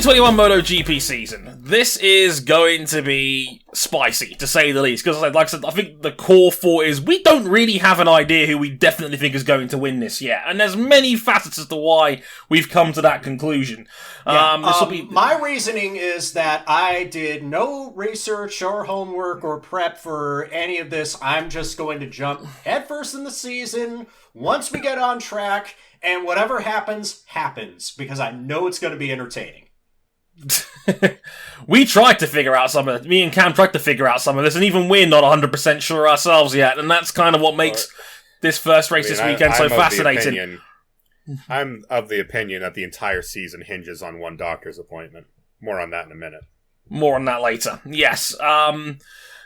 2021 MotoGP season. This is going to be spicy, to say the least. Because, like I said, I think the core thought is we don't really have an idea who we definitely think is going to win this yet. And there's many facets as to why we've come to that conclusion. My reasoning is that I did no research or homework or prep for any of this. I'm just going to jump headfirst in the season once we get on track, and whatever happens, happens, because I know it's going to be entertaining. We tried to figure out some of this. Me and Cam tried to figure out some of this, and even we're not 100% sure ourselves yet, and that's kind of what makes this first race this weekend so fascinating. I'm of the opinion that the entire season hinges on one doctor's appointment. More on that in a minute. More on that later. Yes.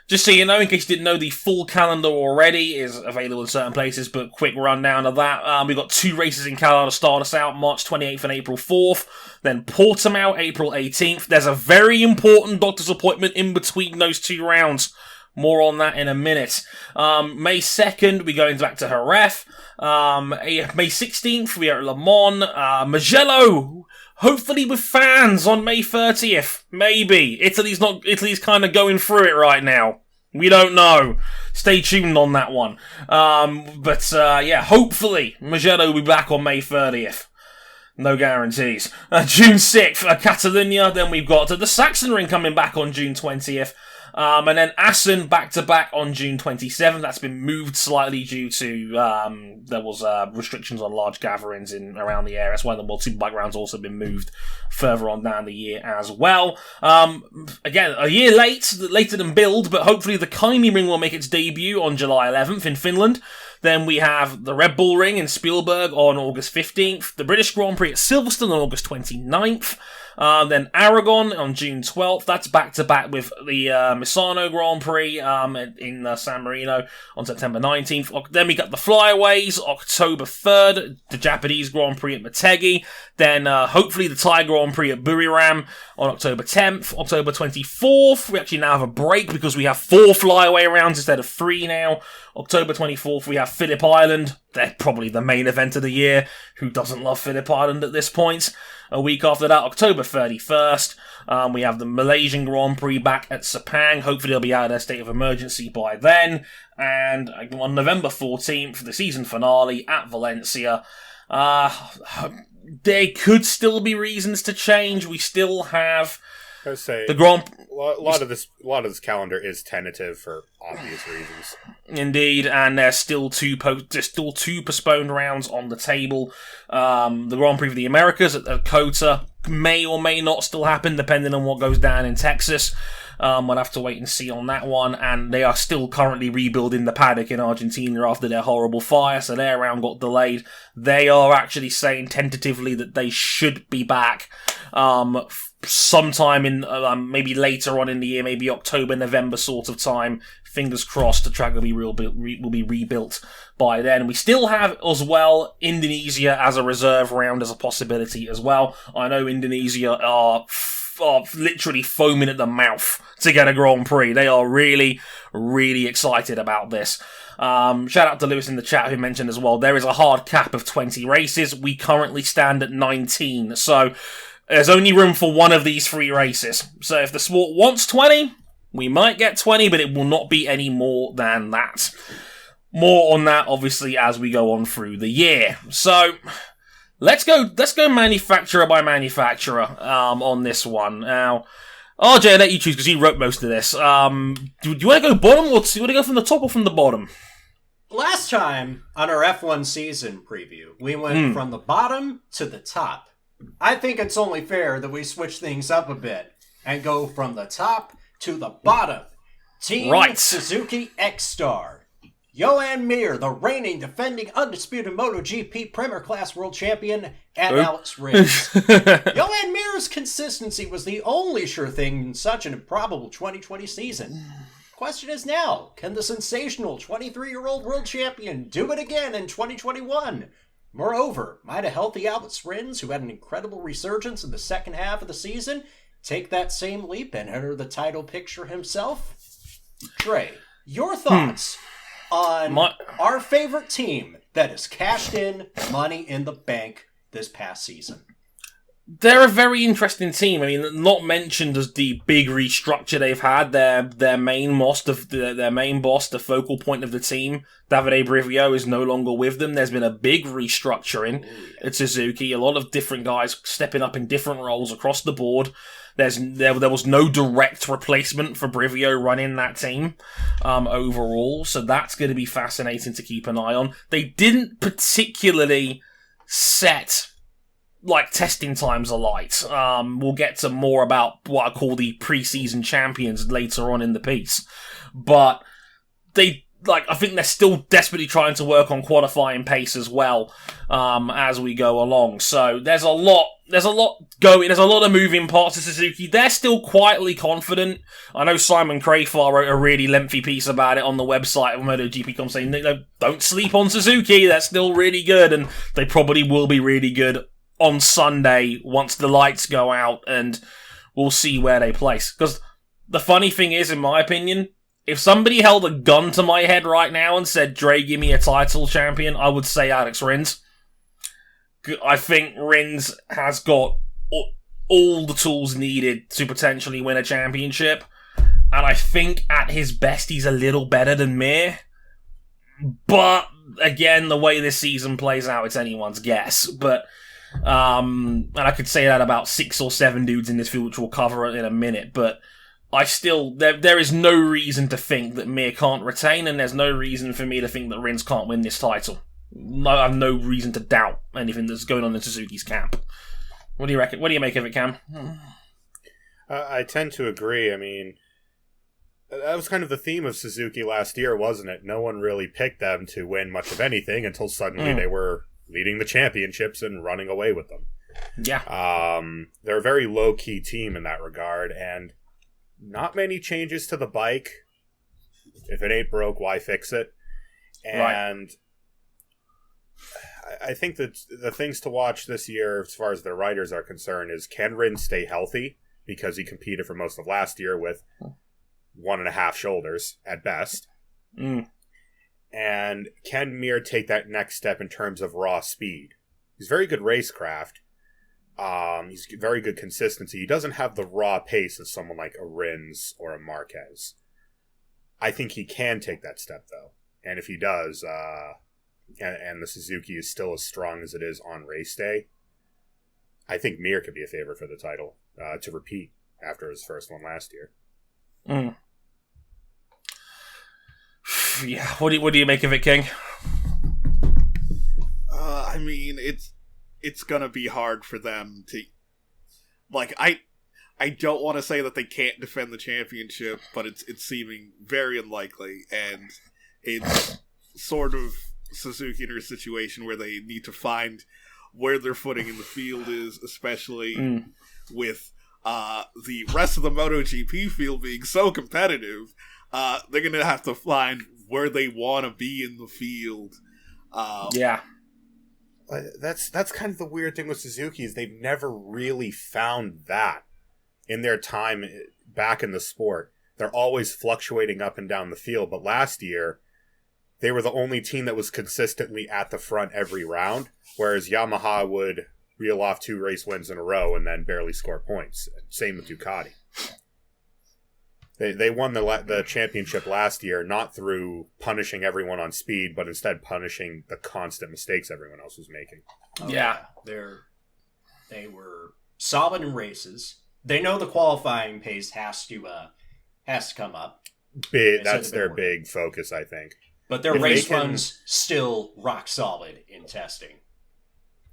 Just so you know, in case you didn't know, the full calendar already is available in certain places, but quick rundown of that. We've got 2 races in Canada to start us out, March 28th and April 4th. Then Portimao, April 18th. There's a very important doctor's appointment in between those 2 rounds. More on that in a minute. May 2nd, we're going back to Jerez. May 16th, we are at Le Mans. Mugello, hopefully with fans on May 30th. Maybe. Italy's kind of going through it right now. We don't know. Stay tuned on that one. Hopefully Mugello will be back on May 30th. No guarantees. June 6th, Catalonia. Then we've got the Sachsenring coming back on June 20th. And then Assen back-to-back on June 27th. That's been moved slightly due to, there was restrictions on large gatherings around the area. That's why the World Superbike round's also been moved further on down the year as well. Again, a year later than billed, but hopefully the Kaimi Ring will make its debut on July 11th in Finland. Then we have the Red Bull Ring in Spielberg on August 15th. The British Grand Prix at Silverstone on August 29th. Then Aragon on June 12th. That's back-to-back with the Misano Grand Prix in San Marino on September 19th. Then we got the Flyaways, October 3rd. The Japanese Grand Prix at Motegi. Then hopefully the Thai Grand Prix at Buriram on October 10th. October 24th, we actually now have a break because we have 4 flyaway rounds instead of 3 now. October 24th, we have Phillip Island. They're probably the main event of the year. Who doesn't love Phillip Island at this point? A week after that, October 31st, we have the Malaysian Grand Prix back at Sepang. Hopefully they'll be out of their state of emergency by then. And on November 14th, the season finale at Valencia. There could still be reasons to change. We still have I say the Grand. A lot of this calendar is tentative for obvious reasons. Indeed, and there's still two postponed rounds on the table. The Grand Prix of the Americas at COTA may or may not still happen, depending on what goes down in Texas. We'll have to wait and see on that one, and they are still currently rebuilding the paddock in Argentina after their horrible fire, so their round got delayed. They are actually saying tentatively that they should be back sometime in maybe later on in the year, maybe October, November sort of time. Fingers crossed the track will be rebuilt by then. We still have as well Indonesia as a reserve round as a possibility as well. I know Indonesia are literally foaming at the mouth to get a Grand Prix. They are really, really excited about this. Shout out to Lewis in the chat who mentioned as well, there is a hard cap of 20 races. We currently stand at 19, so there's only room for one of these 3 races. So if the sport wants 20, we might get 20, but it will not be any more than that. More on that, obviously, as we go on through the year. So let's go manufacturer by manufacturer on this one. Now, RJ, I'll let you choose because you wrote most of this. Do you want to go bottom, or do you want to go from the top or from the bottom? Last time on our F1 season preview, we went from the bottom to the top. I think it's only fair that we switch things up a bit and go from the top to the bottom. Team Suzuki X-Star. Johan Mir, the reigning, defending, undisputed MotoGP Premier Class World Champion, and Alex Rins. Johan Mir's consistency was the only sure thing in such an improbable 2020 season. Question is now, can the sensational 23-year-old world champion do it again in 2021? Moreover, might a healthy Alex Rins, who had an incredible resurgence in the second half of the season, take that same leap and enter the title picture himself? Trey, your thoughts on our favorite team that has cashed in Money in the Bank this past season? They're a very interesting team. I mean, not mentioned as the big restructure they've had. Their main boss, the focal point of the team, Davide Brivio, is no longer with them. There's been a big restructuring at Suzuki. A lot of different guys stepping up in different roles across the board. There was no direct replacement for Brivio running that team overall, so that's going to be fascinating to keep an eye on. They didn't particularly set testing times alight. We'll get to more about what I call the pre-season champions later on in the piece. But I think they're still desperately trying to work on qualifying pace as well, as we go along. So there's a lot going, there's a lot of moving parts to Suzuki. They're still quietly confident. I know Simon Crafar wrote a really lengthy piece about it on the website of MotoGP.com saying, don't sleep on Suzuki, they're still really good, and they probably will be really good on Sunday once the lights go out, and we'll see where they place. Because the funny thing is, in my opinion, if somebody held a gun to my head right now and said, Dre, give me a title champion, I would say Alex Rins. I think Rins has got all the tools needed to potentially win a championship, and I think at his best he's a little better than Mir. But, again, the way this season plays out, it's anyone's guess. But and I could say that about 6 or 7 dudes in this field, which we'll cover in a minute, but I still, there is no reason to think that Mir can't retain, and there's no reason for me to think that Rins can't win this title. No, I have no reason to doubt anything that's going on in Suzuki's camp. What do you reckon? What do you make of it, Cam? I tend to agree. I mean, that was kind of the theme of Suzuki last year, wasn't it? No one really picked them to win much of anything until suddenly they were leading the championships and running away with them. Yeah. They're a very low-key team in that regard, and not many changes to the bike. If it ain't broke, why fix it? And I think that the things to watch this year, as far as their riders are concerned, is can Rins stay healthy? Because he competed for most of last year with 1.5 shoulders at best. And can Mir take that next step in terms of raw speed? He's very good racecraft. He's very good consistency. He doesn't have the raw pace of someone like a Rins or a Marquez. I think he can take that step, though. And if he does, and the Suzuki is still as strong as it is on race day, I think Mir could be a favorite for the title to repeat after his first one last year. Yeah, what do you make of it, King? I mean, it's gonna be hard for them to, I don't want to say that they can't defend the championship, but it's seeming very unlikely, and it's sort of Suzuki in a situation where they need to find where their footing in the field is, especially with the rest of the MotoGP field being so competitive. They're going to have to find where they want to be in the field. Yeah. That's kind of the weird thing with Suzuki is they've never really found that in their time back in the sport. They're always fluctuating up and down the field, but last year they were the only team that was consistently at the front every round, whereas Yamaha would reel off 2 race wins in a row and then barely score points. Same with Ducati. They won the championship last year, not through punishing everyone on speed, but instead punishing the constant mistakes everyone else was making. Yeah. They were solid in races. They know the qualifying pace has to come up. That's their big focus, I think. But their race runs still rock solid in testing.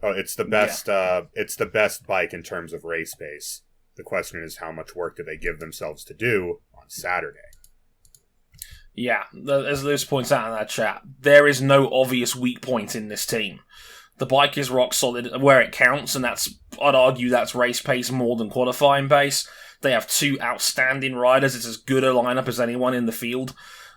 Oh, it's the best. It's the best bike in terms of race pace. The question is, how much work do they give themselves to do on Saturday? Yeah, as Lewis points out in that chat, there is no obvious weak point in this team. The bike is rock solid where it counts, and I'd argue that's race pace more than qualifying pace. They have 2 outstanding riders. It's as good a lineup as anyone in the field.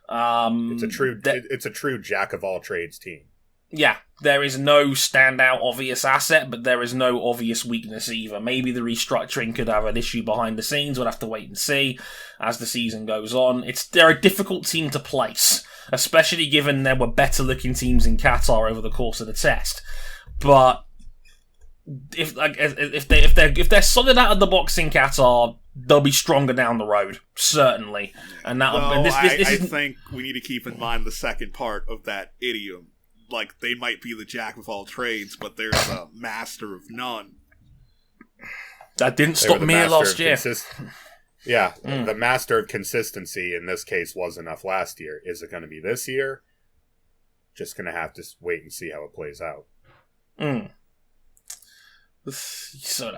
It's a true jack of all trades team. Yeah, there is no standout obvious asset, but there is no obvious weakness either. Maybe the restructuring could have an issue behind the scenes. We'll have to wait and see as the season goes on. They're a difficult team to place, especially given there were better looking teams in Qatar over the course of the test. But if they're solid out of the box in Qatar, they'll be stronger down the road, certainly. And that I think we need to keep in mind the second part of that idiom. Like, they might be the jack of all trades, but they're the master of none. That didn't stop me last year. The master of consistency in this case was enough last year. Is it going to be this year? Just going to have to wait and see how it plays out. So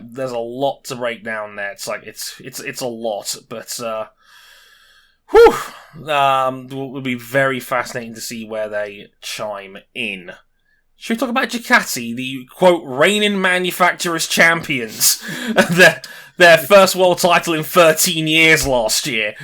there's a lot to break down there. It's like it's a lot, but it will be very fascinating to see where they chime in. Should we talk about Ducati, the, quote, reigning manufacturers champions? their first world title in 13 years last year.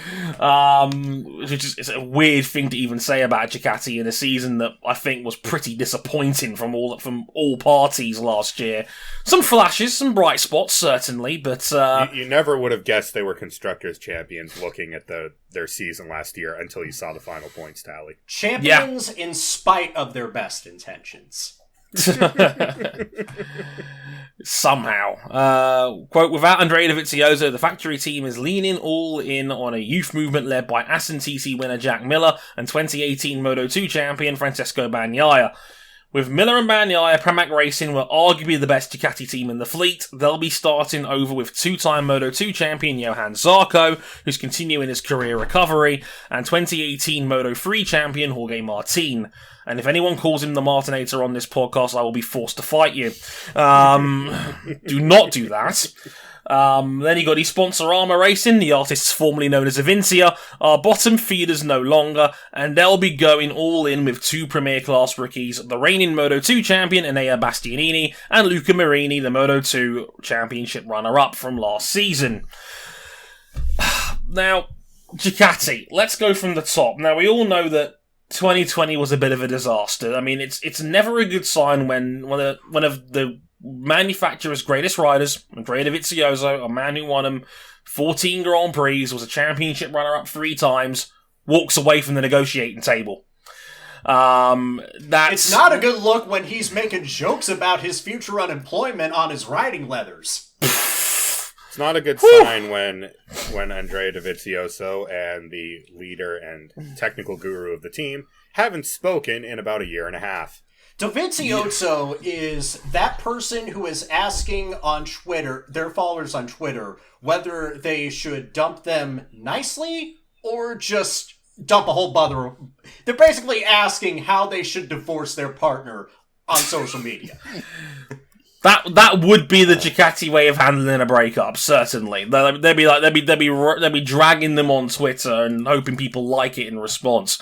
Which is a weird thing to even say about Ducati in a season that I think was pretty disappointing from all parties last year. Some flashes, some bright spots, certainly, but... You never would have guessed they were Constructors champions looking at their season last year until you saw the final points tally. Champions in spite of their best intentions. Somehow. Quote, without Andrea Dovizioso, the factory team is leaning all in on a youth movement led by Assen TC winner Jack Miller and 2018 Moto2 champion Francesco Bagnaia. With Miller and Bagnaia, Pramac Racing were arguably the best Ducati team in the fleet. They'll be starting over with two-time Moto2 champion Johann Zarco, who's continuing his career recovery, and 2018 Moto3 champion Jorge Martin. And if anyone calls him the Martinator on this podcast, I will be forced to fight you. Do not do that. Then you got Sponsorama Racing, the artists formerly known as Avincia, are bottom feeders no longer, and they'll be going all in with two Premier Class rookies, the reigning Moto2 champion Enea Bastianini, and Luca Marini, the Moto2 championship runner-up from last season. Now, Ducati, let's go from the top. Now, we all know that 2020 was a bit of a disaster. I mean, it's never a good sign when one of the manufacturer's greatest riders, Andrea Dovizioso, a man who won 14 Grand Prix, was a championship runner-up 3 times, walks away from the negotiating table. It's not a good look when he's making jokes about his future unemployment on his riding leathers. It's not a good sign when Andrea Dovizioso and the leader and technical guru of the team haven't spoken in about a year and a half. Dovizioso is that person who is asking on Twitter, their followers on Twitter, whether they should dump them nicely or just dump a whole bother. They're basically asking how they should divorce their partner on social media. That would be the Ducati way of handling a breakup, certainly. They'd be dragging them on Twitter and hoping people like it in response.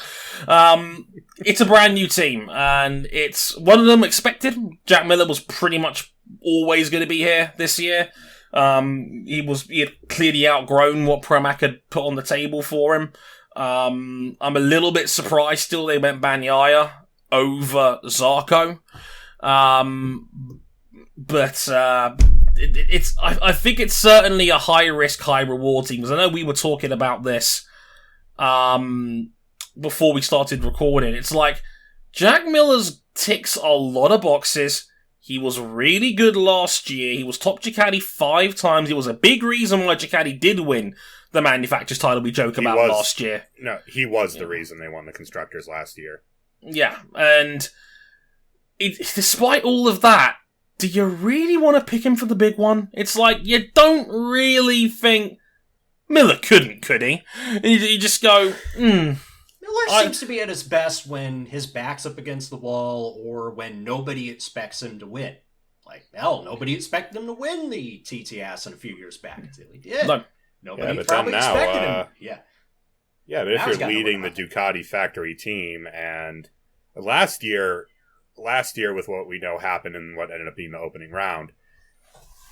It's a brand new team, and it's one of them expected. Jack Miller was pretty much always going to be here this year. He had clearly outgrown what Pramac had put on the table for him. I'm a little bit surprised still they went Bagnaia over Zarco. But I think it's certainly a high risk, high reward team. Because I know we were talking about this before we started recording. It's like Jack Miller's ticks a lot of boxes. He was really good last year. He was top Ducati 5 times. It was a big reason why Ducati did win the manufacturer's title we joke about last year. No, he was the reason they won the Constructors last year. Yeah, and despite all of that, do you really want to pick him for the big one? It's like, you don't really think Miller couldn't, could he? And you just go, Miller seems to be at his best when his back's up against the wall or when nobody expects him to win. Like, hell, nobody expected him to win the TTS in a few years back until he did. No. Nobody probably expected him. Yeah. Yeah, but if you're leading the Ducati factory team, and last year with what we know happened and what ended up being the opening round,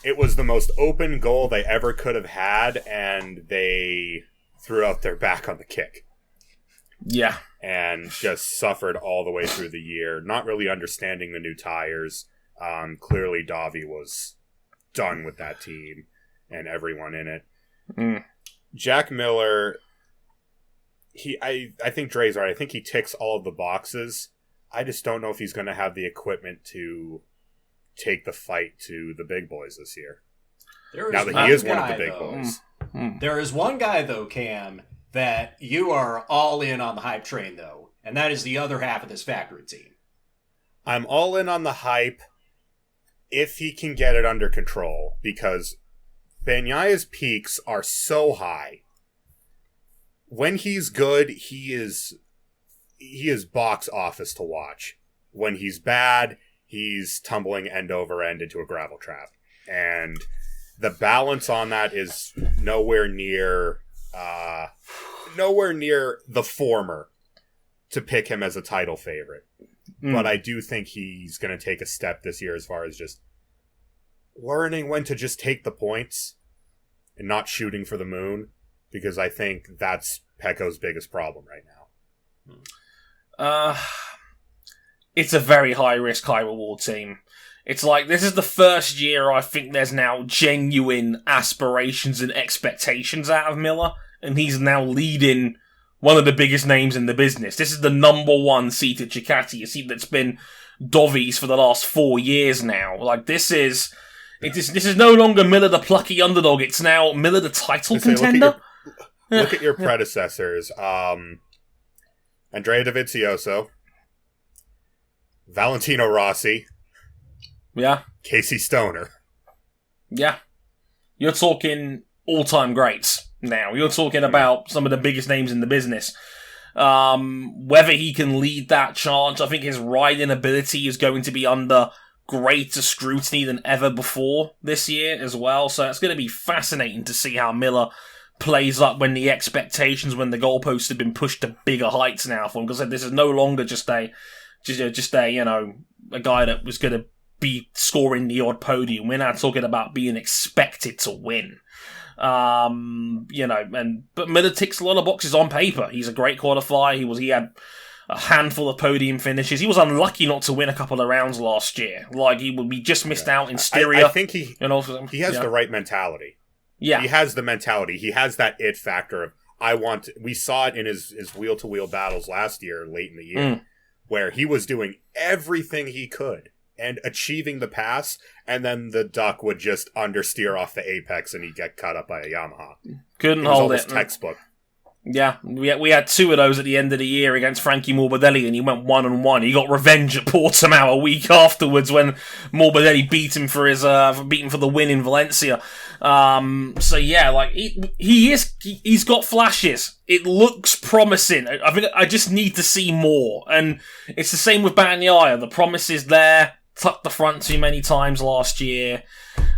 it was the most open goal they ever could have had, and they threw out their back on the kick. Yeah. And just suffered all the way through the year, not really understanding the new tires. Clearly, Davi was done with that team and everyone in it. Jack Miller, I think Dre's right. I think he ticks all of the boxes. I just don't know if he's going to have the equipment to take the fight to the big boys this year. Now that he is one of the big boys. There is one guy, though, Cam, that you are all in on the hype train, though, and that is the other half of this factory team. I'm all in on the hype if he can get it under control, because Bagnaya's peaks are so high. When he's good, he is box office to watch. When he's bad, he's tumbling end over end into a gravel trap. And the balance on that is nowhere near the former to pick him as a title favorite. But I do think he's going to take a step this year as far as just learning when to just take the points and not shooting for the moon, because I think that's Pecco's biggest problem right now. It's a very high-risk, high-reward team. It's like, this is the first year I think there's now genuine aspirations and expectations out of Miller, and he's now leading one of the biggest names in the business. This is the number one seat at Ducati, a seat that's been Dovi's for the last 4 years now. Like, this is no longer Miller the plucky underdog, it's now Miller the title contender. Look at your predecessors. Andrea Dovizioso, Valentino Rossi, yeah, Casey Stoner. Yeah. You're talking all-time greats now. You're talking about some of the biggest names in the business. Whether he can lead that charge, I think his riding ability is going to be under greater scrutiny than ever before this year as well. So it's going to be fascinating to see how Miller plays up when the expectations, when the goalposts have been pushed to bigger heights now for him. Because this is no longer just a guy that was going to be scoring the odd podium. We're now talking about being expected to win. But Miller ticks a lot of boxes on paper. He's a great qualifier. He had a handful of podium finishes. He was unlucky not to win a couple of rounds last year. Like, we just missed out in Styria. I think he has the right mentality. Yeah. He has the mentality. He has that it factor of, we saw it in his wheel-to-wheel battles last year, late in the year, where he was doing everything he could and achieving the pass, and then the duck would just understeer off the apex and he'd get caught up by a Yamaha. Couldn't hold it. Textbook. Yeah, we had two of those at the end of the year against Frankie Morbidelli, and he went 1-1. He got revenge at Portimao a week afterwards when Morbidelli beat him for the win in Valencia. He's got flashes. It looks promising. I think I just need to see more, and it's the same with Bagnaia. The promise is there. Tucked the front too many times last year,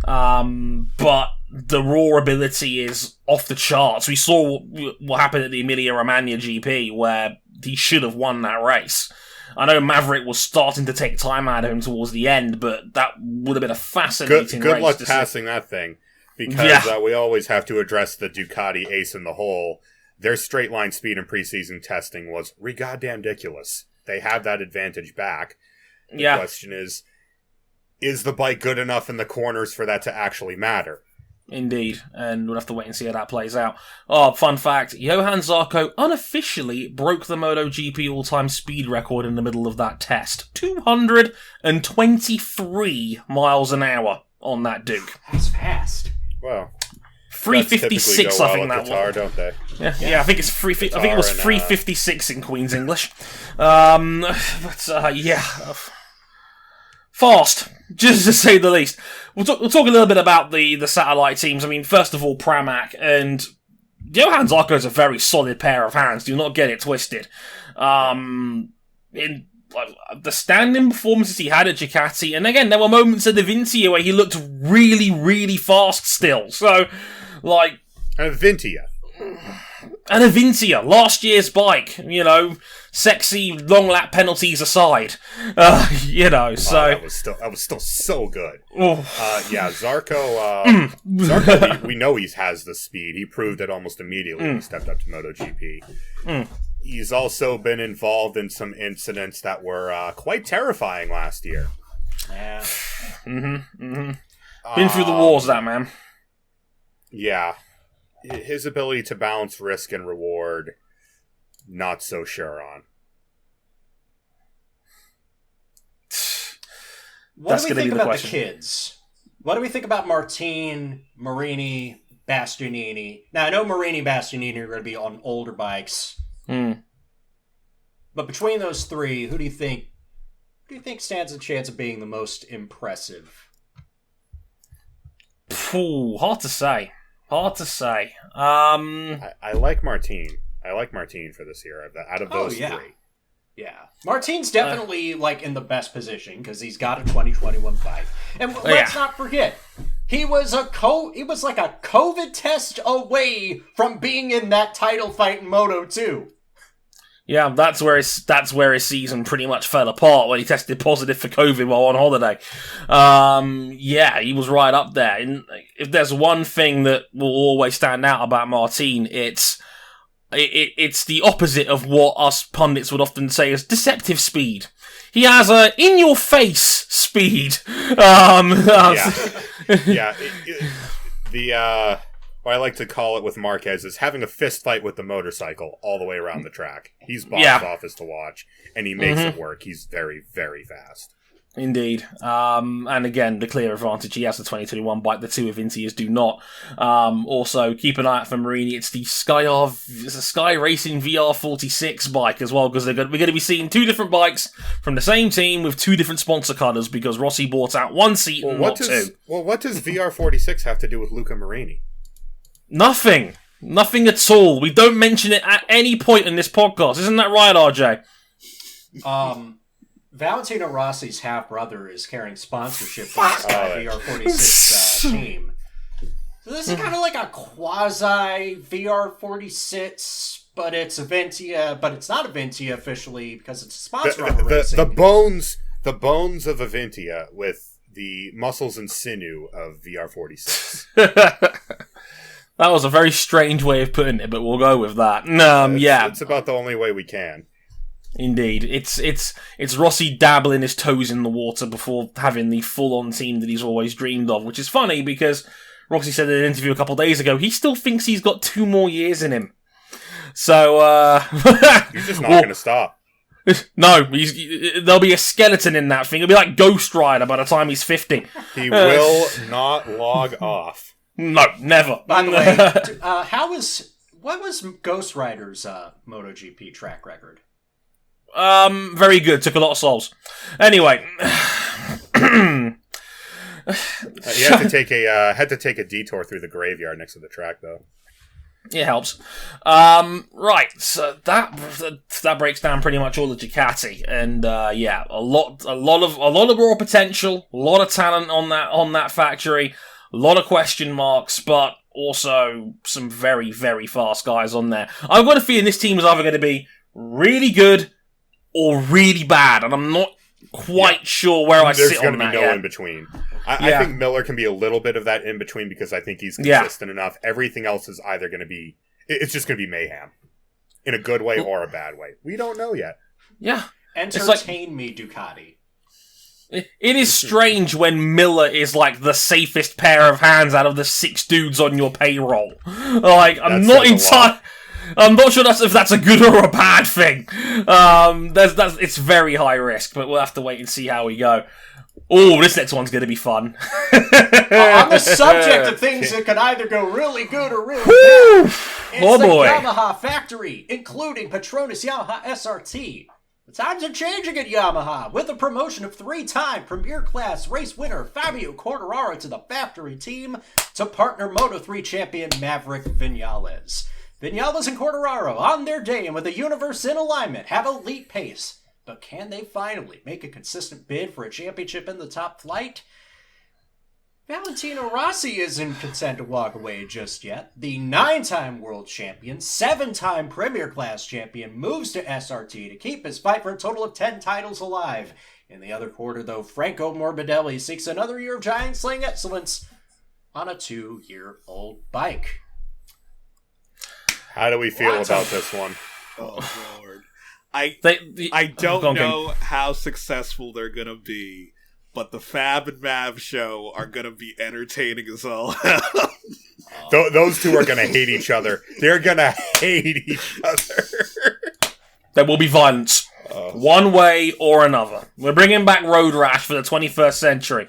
but the raw ability is off the charts. We saw what happened at the Emilia-Romagna GP, where he should have won that race. I know Maverick was starting to take time out of him towards the end, but that would have been a fascinating race. Good luck passing that thing, because we always have to address the Ducati ace in the hole. Their straight line speed in preseason testing was goddamn ridiculous. They have that advantage back. The question is the bike good enough in the corners for that to actually matter? Indeed, and we'll have to wait and see how that plays out. Oh, fun fact, Johan Zarco unofficially broke the MotoGP all-time speed record in the middle of that test. 223 miles an hour on that Duke. That's fast. Well, 356, I think that was. Don't they? Yeah, I think it's 350. I think it was 356 in Queen's English. Fast, just to say the least. We'll talk a little bit about the satellite teams. I mean, first of all, Pramac and Johan Zarco is a very solid pair of hands. Do not get it twisted. In the standing performances he had at Ducati, and again, there were moments at the Vintia where he looked really, really fast still. So, like... And Vintia, last year's bike, sexy long lap penalties aside, so that was still so good. Zarco, we know he has the speed. He proved it almost immediately when he stepped up to MotoGP. He's also been involved in some incidents that were quite terrifying last year. Yeah. Been through the wars, that man. Yeah. His ability to balance risk and reward, not so sure on. That's do we going to be think the about question. the kids? What do we think about Martin, Marini, Bastianini? Now, I know Marini and Bastianini are going to be on older bikes. But between those three, who do you think stands a chance of being the most impressive? Hard to say. I like Martin. I like Martin for this year. Out of those three. Yeah. Martin's definitely, in the best position, because he's got a 2021 bike. And let's not forget, he was like a COVID test away from being in that title fight in Moto 2. Yeah, that's where his season pretty much fell apart when he tested positive for COVID while on holiday. He was right up there. And if there's one thing that will always stand out about Martin, it's the opposite of what us pundits would often say as deceptive speed. He has a in-your-face speed. What I like to call it with Marquez is having a fist fight with the motorcycle all the way around the track. He's box office to watch, and he makes it work. He's very, very fast. Indeed. And again, the clear advantage, he has the 2021 bike, the two Avintias do not. Also, keep an eye out for Marini. It's the Sky Racing VR46 bike as well, because we're going to be seeing two different bikes from the same team with two different sponsor colours, because Rossi bought out one seat and not two. Well, what does VR46 have to do with Luca Marini? Nothing at all. We don't mention it at any point in this podcast. Isn't that right, RJ? Valentino Rossi's half-brother is carrying sponsorship for the VR46 team. So this is kind of like a quasi VR46, but it's Avintia, but it's not Avintia officially because it's a sponsor on the racing. The bones of Avintia with the muscles and sinew of VR46. That was a very strange way of putting it, but we'll go with that. It's about the only way we can. Indeed. It's Rossi dabbling his toes in the water before having the full-on team that he's always dreamed of, which is funny because Rossi said in an interview a couple of days ago he still thinks he's got 2 more years in him. So, he's just not going to stop. No, there'll be a skeleton in that thing. It'll be like Ghost Rider by the time he's 50. He will not log off. No, never. By the way, what was Ghost Rider's MotoGP track record? Very good. Took a lot of souls. Anyway, he had to take a detour through the graveyard next to the track, though. It helps. Right. So that breaks down pretty much all the Ducati, and a lot of raw potential, a lot of talent on that factory. A lot of question marks, but also some very, very fast guys on there. I've got a feeling this team is either going to be really good or really bad, and I'm not quite sure where I sit on that. There's going to be no in between. I think Miller can be a little bit of that in between because I think he's consistent enough. Everything else is either going to be, it's just going to be mayhem in a good way or a bad way. We don't know yet. Yeah. Entertain me, Ducati. It is strange when Miller is like the safest pair of hands out of the 6 dudes on your payroll. Like, I'm not sure if that's a good or a bad thing. It's very high risk, but we'll have to wait and see how we go. Oh, this next one's going to be fun. On the subject of things that can either go really good or really bad, it's the Yamaha factory, including Petronas Yamaha SRT. The times are changing at Yamaha with the promotion of 3-time Premier Class race winner Fabio Quartararo to the factory team to partner Moto3 champion Maverick Viñales. Viñales and Quartararo on their day and with the universe in alignment have elite pace, but can they finally make a consistent bid for a championship in the top flight? Valentino Rossi isn't content to walk away just yet. The 9-time world champion, 7-time Premier Class champion moves to SRT to keep his fight for a total of 10 titles alive. In the other quarter, though, Franco Morbidelli seeks another year of giant slaying excellence on a 2-year-old bike. How do we feel about this one? Oh, Lord. I don't know how successful they're going to be. But the Fab and Mav show are going to be entertaining as all hell. Those two are going to hate each other. They're going to hate each other. There will be violence. One way or another. We're bringing back Road Rash for the 21st century.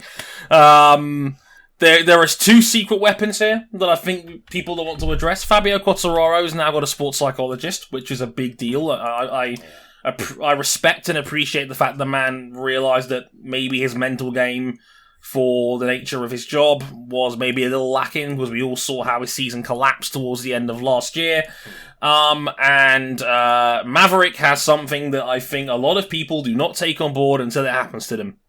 There is two secret weapons here that I think people don't want to address. Fabio Quartararo's now got a sports psychologist, which is a big deal. I respect and appreciate the fact the man realised that maybe his mental game for the nature of his job was maybe a little lacking, because we all saw how his season collapsed towards the end of last year. And Maverick has something that I think a lot of people do not take on board until it happens to them.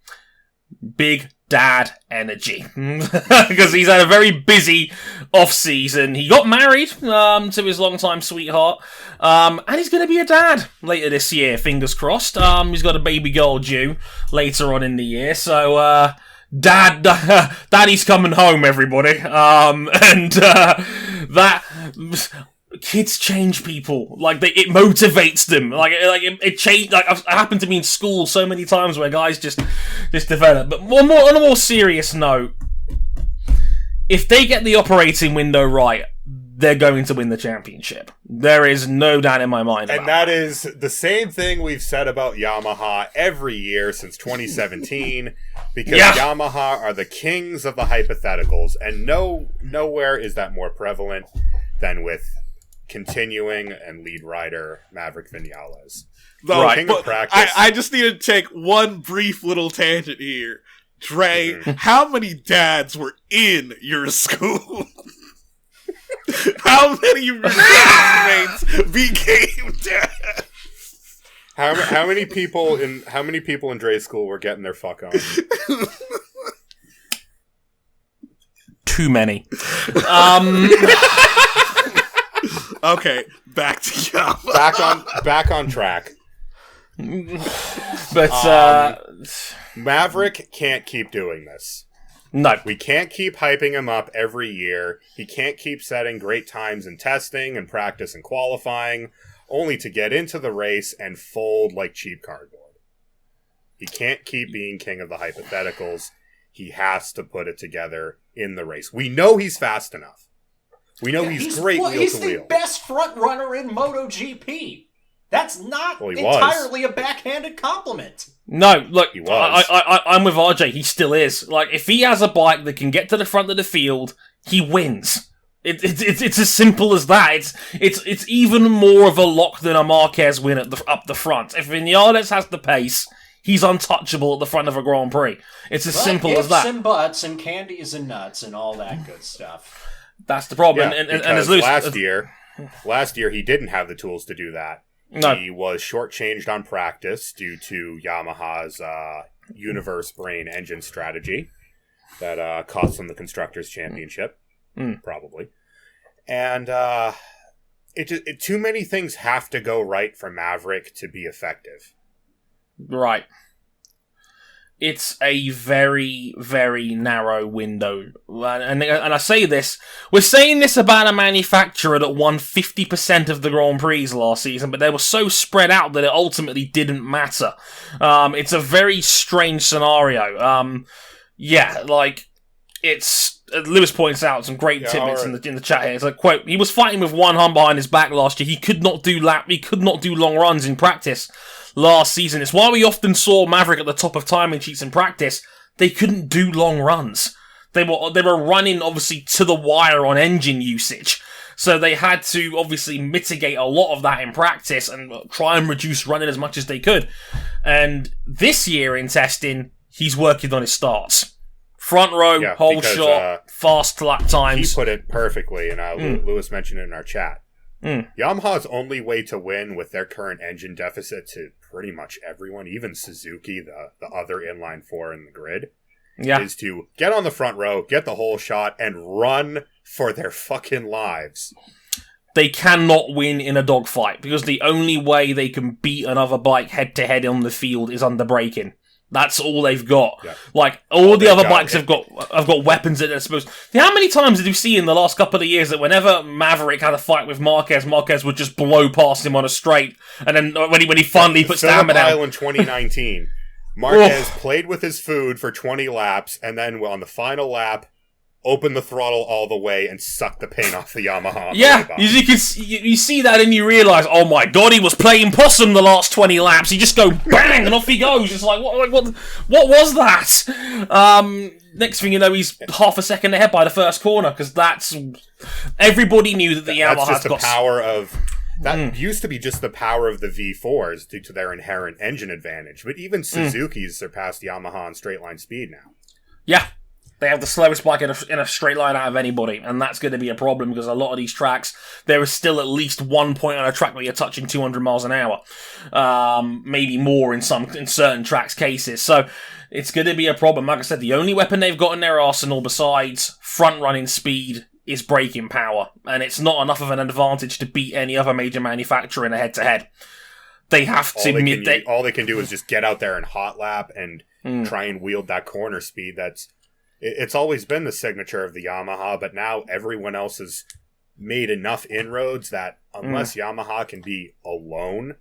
Big dad energy. Because he's had a very busy off-season. He got married to his longtime sweetheart. And he's going to be a dad later this year, fingers crossed. He's got a baby girl due later on in the year. So, Daddy's coming home, everybody. Kids change people. Like, it motivates them. It changed. Like, it happened to me in school so many times where guys just develop. But on a more serious note, if they get the operating window right, they're going to win the championship. There is no doubt in my mind about and that is the same thing we've said about Yamaha every year since 2017, because Yamaha are the kings of the hypotheticals, and nowhere is that more prevalent than with continuing and lead rider Maverick Vinales. Right, but I just need to take one brief little tangent here. Dre, how many dads were in your school? How many of your classmates became dads? How many people in Dre's school were getting their fuck on? Too many. Okay, back to Yamaha. Back on track. But Maverick can't keep doing this. No. We can't keep hyping him up every year. He can't keep setting great times in testing and practice and qualifying, only to get into the race and fold like cheap cardboard. He can't keep being king of the hypotheticals. He has to put it together in the race. We know he's fast enough. We know he's great wheel to wheel. He's the best front runner in MotoGP. That's not entirely a backhanded compliment. No, look, he was. I'm with RJ. He still is. Like, if he has a bike that can get to the front of the field, he wins. It's as simple as that. It's even more of a lock than a Marquez win up the front. If Vinales has the pace, he's untouchable at the front of a Grand Prix. It's as simple as that. Ifs and buts and candies and nuts and all that good stuff. That's the problem. Yeah, and as last year he didn't have the tools to do that. No. He was shortchanged on practice due to Yamaha's Universe Brain engine strategy that cost him the Constructors' Championship, probably. And too many things have to go right for Maverick to be effective. Right. It's a very, very narrow window. And I say this, we're saying this about a manufacturer that won 50% of the Grand Prix last season, but they were so spread out that it ultimately didn't matter. It's a very strange scenario. Lewis points out some great tidbits in the chat here. It's like, quote, he was fighting with one arm behind his back last year. He could not do long runs in practice last season. It's why we often saw Maverick at the top of timing sheets in practice. They couldn't do long runs. They were running, obviously, to the wire on engine usage. So they had to, obviously, mitigate a lot of that in practice and try and reduce running as much as they could. And this year in testing, he's working on his starts. Front row, whole shot, fast lap times. He put it perfectly, and Lewis mentioned it in our chat. Yamaha's only way to win with their current engine deficit to pretty much everyone, even Suzuki, the other inline four in the grid, is to get on the front row, get the whole shot, and run for their fucking lives. They cannot win in a dogfight, because the only way they can beat another bike head-to-head on the field is under braking. That's all they've got. Yeah. Like, all the other bikes have got weapons that they're supposed... How many times did you see in the last couple of years that whenever Maverick had a fight with Marquez would just blow past him on a straight, and then when he finally put stamina down... Phillip Island 2019, Marquez played with his food for 20 laps, and then on the final lap, open the throttle all the way and suck the paint off the Yamaha. Yeah, you see that and you realise, oh my god, he was playing possum the last 20 laps. He just go bang and off he goes. It's like, what was that? Next thing you know, he's half a second ahead by the first corner because everybody knew that the Yamaha That's just the power of. That used to be just the power of the V4s due to their inherent engine advantage. But even Suzuki's surpassed Yamaha in straight line speed now. Yeah. They have the slowest bike in a straight line out of anybody, and that's going to be a problem because a lot of these tracks, there is still at least one point on a track where you're touching 200 miles an hour. Maybe more in certain tracks cases. So it's going to be a problem. Like I said, the only weapon they've got in their arsenal besides front-running speed is braking power, and it's not enough of an advantage to beat any other major manufacturer in a head-to-head. They have to... All they can do is just get out there and hot lap and try and wield that corner speed. It's always been the signature of the Yamaha, but now everyone else has made enough inroads that unless Yamaha can be alone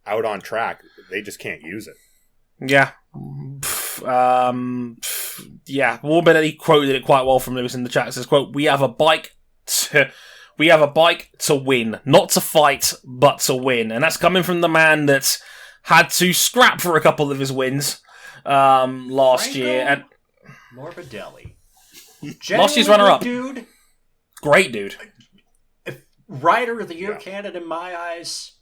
out on track, they just can't use it. Yeah. Yeah, Warbenetti quoted it quite well from Lewis in the chat. It says, quote, we have a bike to win, not to fight, but to win. And that's coming from the man that had to scrap for a couple of his wins last year. And Morbidelli. Last year's runner-up. Dude. Great dude. Rider of the Year candidate in my eyes.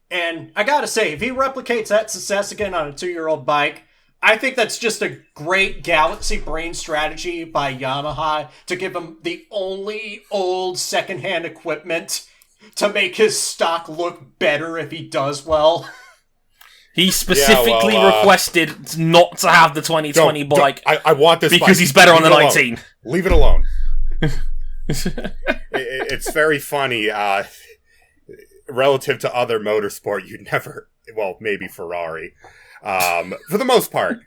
And I gotta say, if he replicates that success again on a 2-year-old bike, I think that's just a great galaxy brain strategy by Yamaha to give him the only old secondhand equipment to make his stock look better if he does well. He specifically requested not to have the 2020 bike. I want this because bike. He's better on the 19. Leave it alone. It's very funny. Relative to other motorsport, you'd never... Well, maybe Ferrari. For the most part,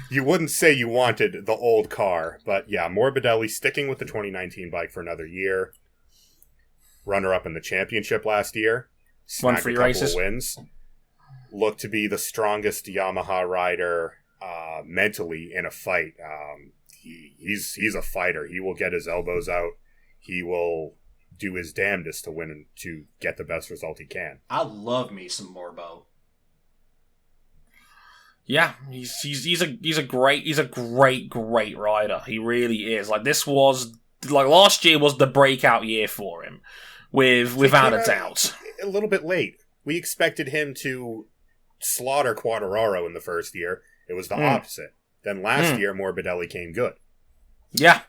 you wouldn't say you wanted the old car. But yeah, Morbidelli sticking with the 2019 bike for another year. Runner-up in the championship last year. Won 3 races. Wins. Looked to be the strongest Yamaha rider mentally in a fight. He's a fighter. He will get his elbows out. He will do his damnedest to win and to get the best result he can. I love me some Morbo. Yeah, he's a great rider. He really is. Last year was the breakout year for him, without a doubt. A little bit late. We expected him to slaughter Quartararo in the first year. It was the opposite. Then last year, Morbidelli came good. Yeah.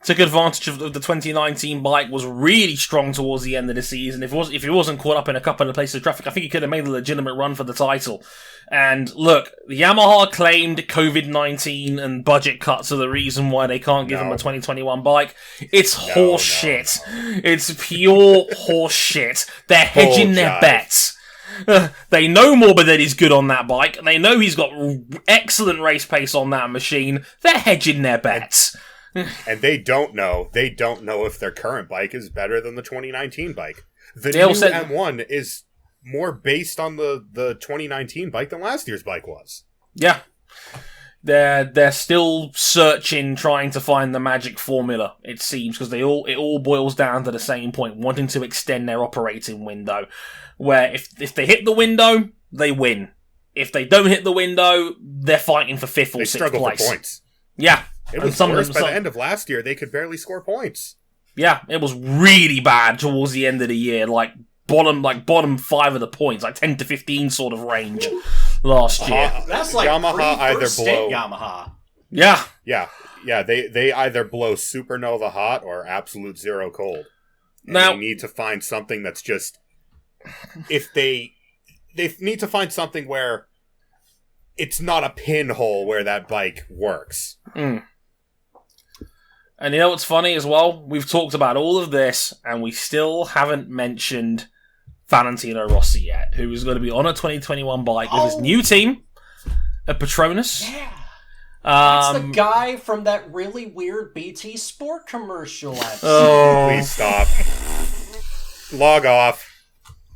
Took advantage of the 2019 bike, was really strong towards the end of the season. If he wasn't caught up in a couple of places of traffic, I think he could have made a legitimate run for the title. And look, the Yamaha claimed COVID-19 and budget cuts are the reason why they can't give him a 2021 bike. It's horse shit. It's pure horse shit. They're hedging their bets. They know Morbidelli's good on that bike. They know he's got excellent race pace on that machine. They're hedging their bets. And they don't know if their current bike is better than the 2019 bike. The new M1 is more based on the 2019 bike than last year's bike was. Yeah. They're still searching, trying to find the magic formula, it seems, because it all boils down to the same point, wanting to extend their operating window. Where if they hit the window, they win. If they don't hit the window, they're fighting for 5th or 6th place. They struggle for points. Yeah. It was worse by the end of last year. They could barely score points. Yeah, it was really bad towards the end of the year. Bottom 5 of the points, 10 to 15 sort of range last year. That's like Yamaha either blow Yamaha. Yeah. Yeah. They either blow supernova hot or absolute zero cold. And now they need to find something that's just... If they need to find something where it's not a pinhole where that bike works. And you know what's funny as well? We've talked about all of this, and we still haven't mentioned Valentino Rossi yet, who is going to be on a 2021 bike with his new team at Petronas. Yeah. That's the guy from that really weird BT Sport commercial. Please stop. Log off.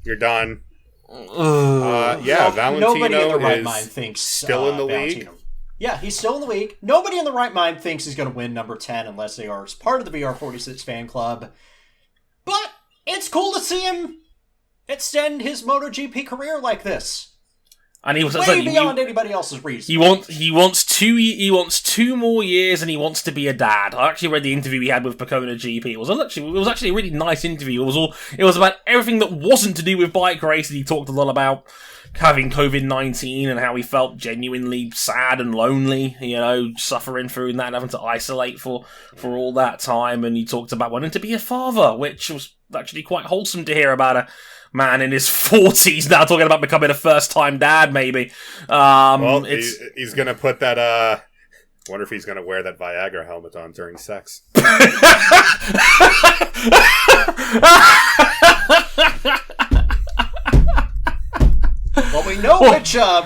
You're done. Valentino nobody in their right mind thinks still in the Valentino. league. Yeah, he's still in the league. Nobody in the right mind thinks he's going to win number 10 unless they are part of the VR46 fan club. But it's cool to see him extend his MotoGP career like this. And he was way beyond anybody else's reason. He wants 2 more years, and he wants to be a dad. I actually read the interview he had with Pecona GP. It was actually a really nice interview. It was about everything that wasn't to do with bike racing. He talked a lot about having COVID-19 and how he felt genuinely sad and lonely, suffering through that and having to isolate for all that time. And he talked about wanting to be a father, which was actually quite wholesome to hear about a man in his 40s now talking about becoming a first-time dad, maybe. He's going to put that, wonder if he's going to wear that Viagra helmet on during sex. Well, we know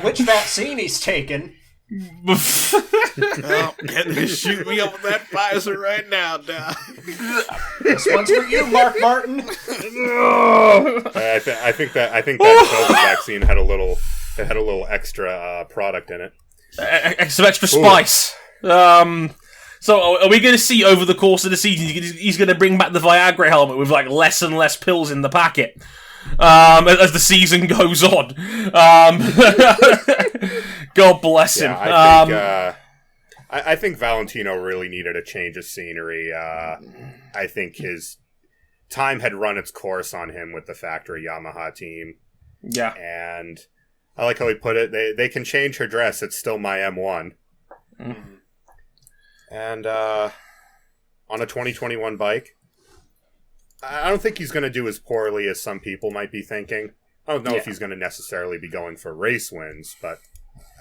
which vaccine he's taken. Shoot me up with that Pfizer right now, Doc. This one's for you, Mark Martin. I think that COVID vaccine had a little extra product in it. Some extra spice. So are we going to see over the course of the season he's going to bring back the Viagra helmet with like less and less pills in the packet? As the season goes on. God bless him. I think Valentino really needed a change of scenery. I think his time had run its course on him with the factory Yamaha team. Yeah. And I like how he put it. They can change her dress. It's still my M1. Mm-hmm. And on a 2021 bike, I don't think he's going to do as poorly as some people might be thinking. I don't know if he's going to necessarily be going for race wins, but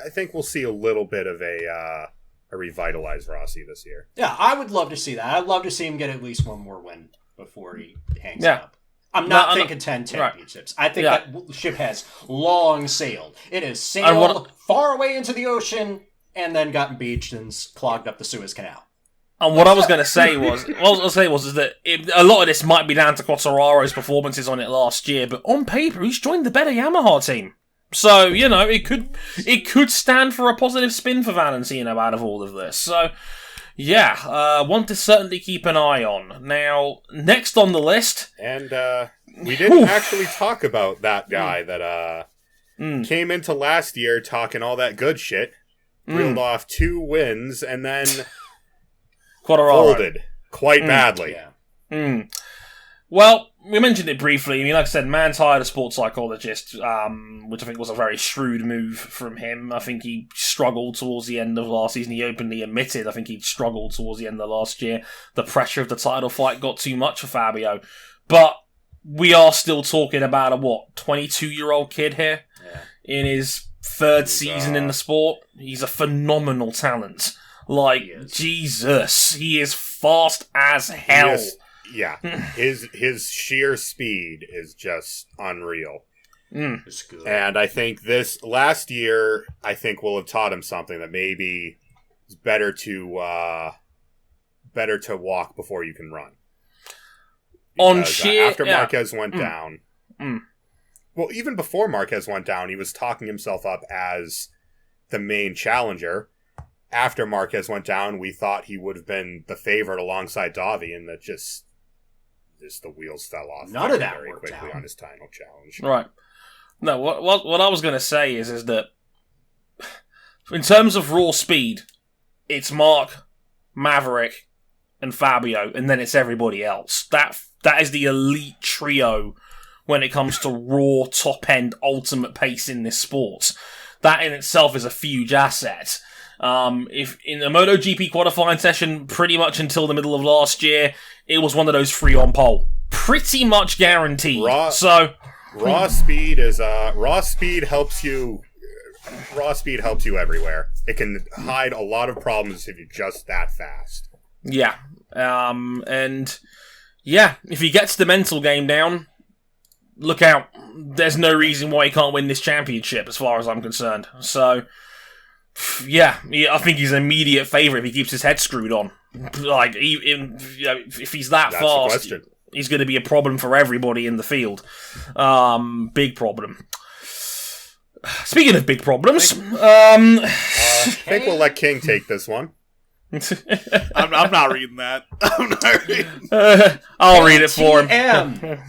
I think we'll see a little bit of a revitalized Rossi this year. Yeah, I would love to see that. I'd love to see him get at least one more win before he hangs up. I'm not thinking 10 championships. Right. I think that ship has long sailed. It has sailed far away into the ocean and then gotten beached and clogged up the Suez Canal. And what I was going to say was that a lot of this might be down to Quartararo's performances on it last year, but on paper he's joined the better Yamaha team. So, it could stand for a positive spin for Valentino out of all of this. So, one to certainly keep an eye on. Now, next on the list... And we didn't actually talk about that guy that came into last year talking all that good shit, reeled off 2 wins, and then... folded quite badly. Yeah. Well, we mentioned it briefly. I mean, like I said, man's hired a sports psychologist, which I think was a very shrewd move from him. I think he struggled towards the end of last season. He openly admitted, I think he'd struggled towards the end of last year. The pressure of the title fight got too much for Fabio. But we are still talking about a, 22-year-old kid here in his 3rd season in the sport. He's a phenomenal talent. Jesus, he is fast as hell. His sheer speed is just unreal. It's good. And I think this last year, will have taught him something that maybe it's better to walk before you can run. Because, after Marquez went down, well, even before Marquez went down, he was talking himself up as the main challenger. After Marquez went down, we thought he would have been the favorite alongside Davi, and that just the wheels fell off. None of that very worked quickly out on his title challenge. Right. No, what I was going to say is that in terms of raw speed, it's Mark, Maverick, and Fabio, and then it's everybody else. That is the elite trio when it comes to raw, top-end, ultimate pace in this sport. That in itself is a huge asset. If in the MotoGP qualifying session, pretty much until the middle of last year, it was one of those 3 on pole. Pretty much guaranteed. Raw speed helps you. Raw speed helps you everywhere. It can hide a lot of problems if you're just that fast. Yeah. If he gets the mental game down, look out. There's no reason why he can't win this championship, as far as I'm concerned. So, I think he's an immediate favourite if he keeps his head screwed on. If he's that's fast, he's going to be a problem for everybody in the field. Big problem. Speaking of big problems, think we'll let King take this one. I'm not reading that. I'm not reading. I'll read it for him.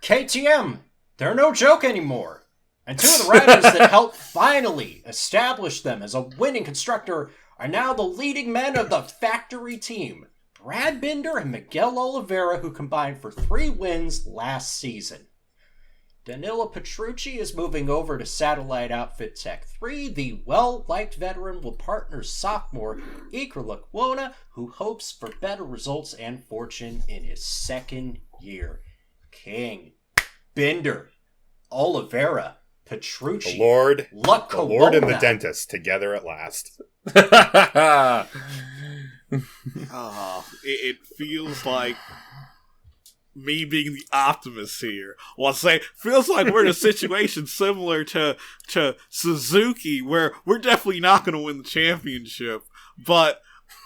KTM, they're no joke anymore. And two of the riders that helped finally establish them as a winning constructor are now the leading men of the factory team. Brad Binder and Miguel Oliveira, who combined for 3 wins last season. Danilo Petrucci is moving over to satellite outfit Tech 3. The well-liked veteran will partner sophomore Iker Lecuona, who hopes for better results and fortune in his second year. King, Binder, Oliveira, Petrucci, The Lord Lecuona. and the dentist together at last. It feels like me being the optimist here. Well, I'll say, feels like we're in a situation similar to Suzuki, where we're definitely not going to win the championship, but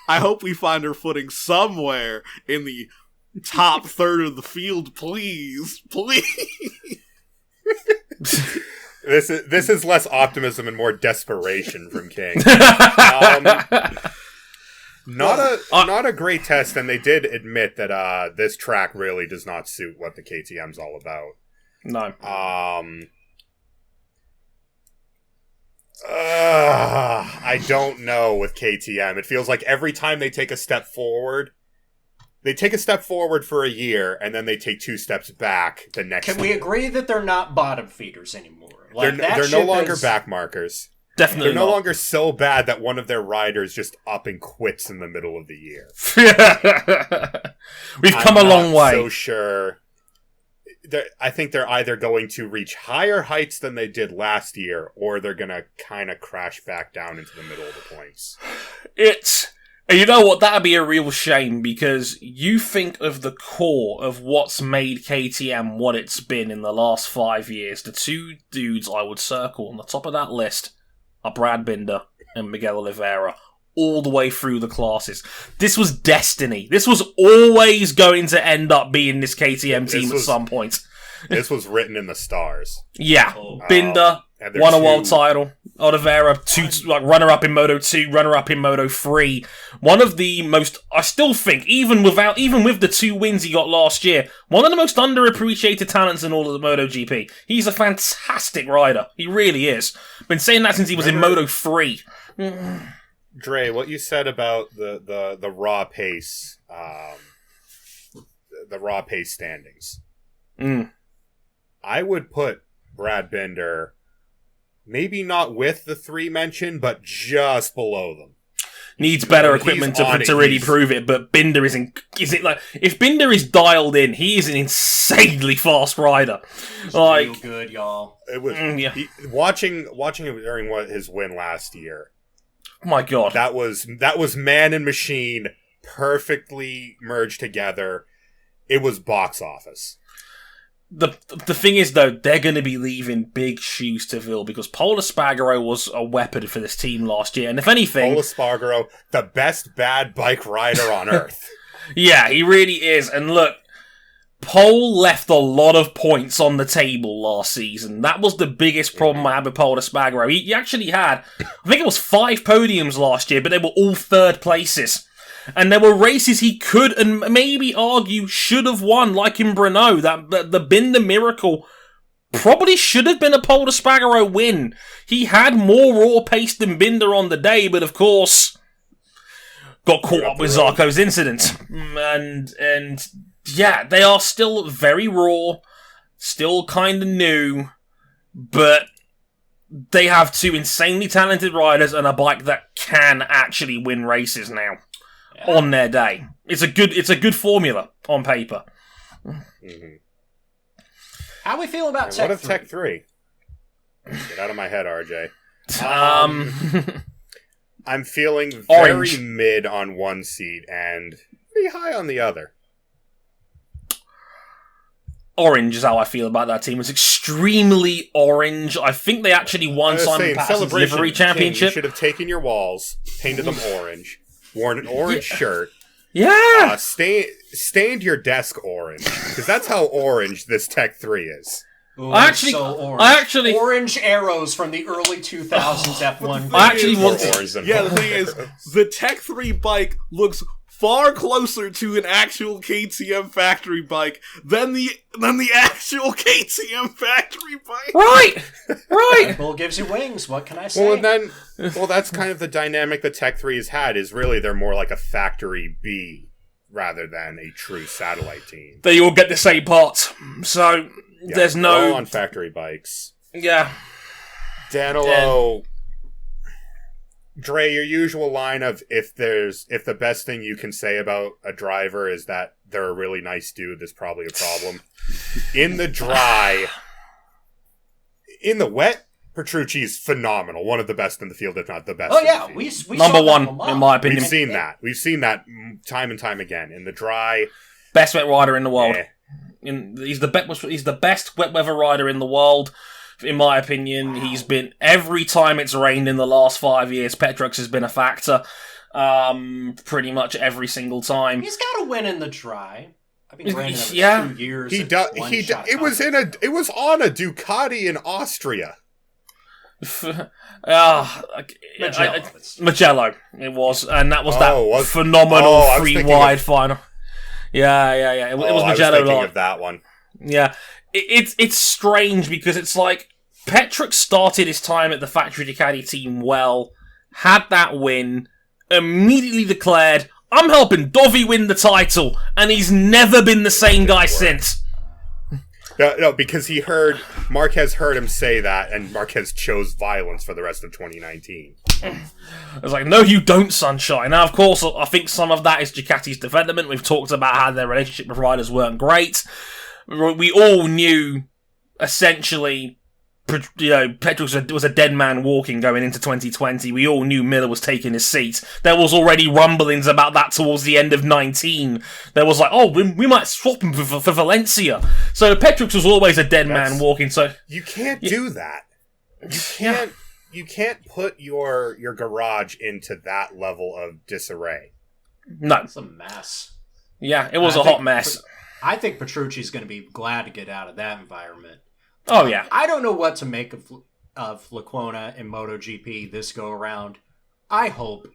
I hope we find our footing somewhere in the top third of the field, please. This is less optimism and more desperation from King. Not a great test, and they did admit that this track really does not suit what the KTM's all about. No. I don't know with KTM. It feels like every time they take a step forward for a year, and then they take 2 steps back the next year. Can we agree that they're not bottom feeders anniore? Like, they're no longer back markers. Definitely They're no not. longer so bad that one of their riders just up and quits in the middle of the year. We've come a long way. I'm not so sure. I think they're either going to reach higher heights than they did last year, or they're going to kind of crash back down into the middle of the points. You know what? That'd be a real shame, because you think of the core of what's made KTM what it's been in the last 5 years. The 2 dudes I would circle on the top of that list are Brad Binder and Miguel Oliveira, all the way through the classes. This was destiny. This was always going to end up being this KTM team at some point. This was written in the stars. Yeah. Binder won a world title. Oliveira, runner-up in Moto 2, runner-up in Moto 3. One of the most, I still think, even with the 2 wins he got last year, one of the most underappreciated talents in all of the MotoGP. He's a fantastic rider. He really is. Been saying that since he was in Moto 3. Dre, what you said about the raw pace, the raw pace standings. I would put Brad Binder maybe not with the 3 mentioned, but just below them. Needs better equipment to really prove it, but Binder if Binder is dialed in, he is an insanely fast rider. Real good, y'all. It was watching him during his win last year. Oh my god. That was man and machine perfectly merged together. It was box office. The thing is, though, they're going to be leaving big shoes to fill, because Paul Espargaro was a weapon for this team last year, and if anything... Paul Espargaro, the best bad bike rider on earth. Yeah, he really is, and look, Paul left a lot of points on the table last season. That was the biggest problem I had with Paul Espargaro. He actually had, I think it was 5 podiums last year, but they were all 3rd places. And there were races he could and maybe argue should have won, like in Brno. The Binder Miracle probably should have been a Paul Espargaro win. He had more raw pace than Binder on the day, but of course got caught up with Zarco's incident. And yeah, they are still very raw, still kind of new, but they have 2 insanely talented riders and a bike that can actually win races now. On their day. It's a good formula on paper. Mm-hmm. How we feel about Tech 3? Tech 3? What if Tech 3? Get out of my head, RJ. I'm feeling very mid on one seat and pretty high on the other. Orange is how I feel about that team. It's extremely orange. I think they actually won Simon Patterson's livery championship. You should have taken your walls, painted them orange, worn an orange shirt. Yeah. Stained your desk orange, because that's how orange this Tech 3 is. Ooh, I actually, so orange. I actually, Orange arrows from the early 2000s F1. I actually want the thing is, the Tech 3 bike looks far closer to an actual KTM factory bike than the actual KTM factory bike. Right. Red Bull gives you wings. What can I say? Well, that's kind of the dynamic that Tech 3 has had. Is really they're more like a factory B rather than a true satellite team. They all get the same parts, so there's they're no all on factory bikes. Yeah, Danilo. Dre, your usual line of if the best thing you can say about a driver is that they're a really nice dude, there's probably a problem. In the dry, in the wet, Petrucci's phenomenal. One of the best in the field, if not the best. Oh yeah, in the we number saw one that in my opinion. We've seen that time and time again. In the dry, Best wet rider in the world. Yeah. He's the best wet weather rider in the world. In my opinion, he's been every time it's rained in the last 5 years. Petrux has been a factor, pretty much every single time. He's got to win in the dry. I've been raining over 2 years. He does. It was on a Ducati in Austria. Mugello, it was, and that was that phenomenal free wide final. Yeah. It was Mugello. I was thinking of that one. Yeah, it's strange because it's like Petrux started his time at the factory Ducati team well, had that win, immediately declared, "I'm helping Dovi win the title," and he's never been the same guy since. No, because Marquez heard him say that, and Marquez chose violence for the rest of 2019. I was like, no, you don't, sunshine. Now, of course, I think some of that is Ducati's development. We've talked about how their relationship with riders weren't great. We all knew, essentially, Petrux was a dead man walking going into 2020. We all knew Miller was taking his seat. There was already rumblings about that towards the end of 19. There was like, we might swap him for Valencia. So Petrux was always a dead man walking. So you can't do that. You can't put your garage into that level of disarray. No, it's a mess. Yeah, it was a hot mess. I think Petrucci's going to be glad to get out of that environment. Oh, yeah. I don't know what to make of Lecuona in MotoGP this go around. I hope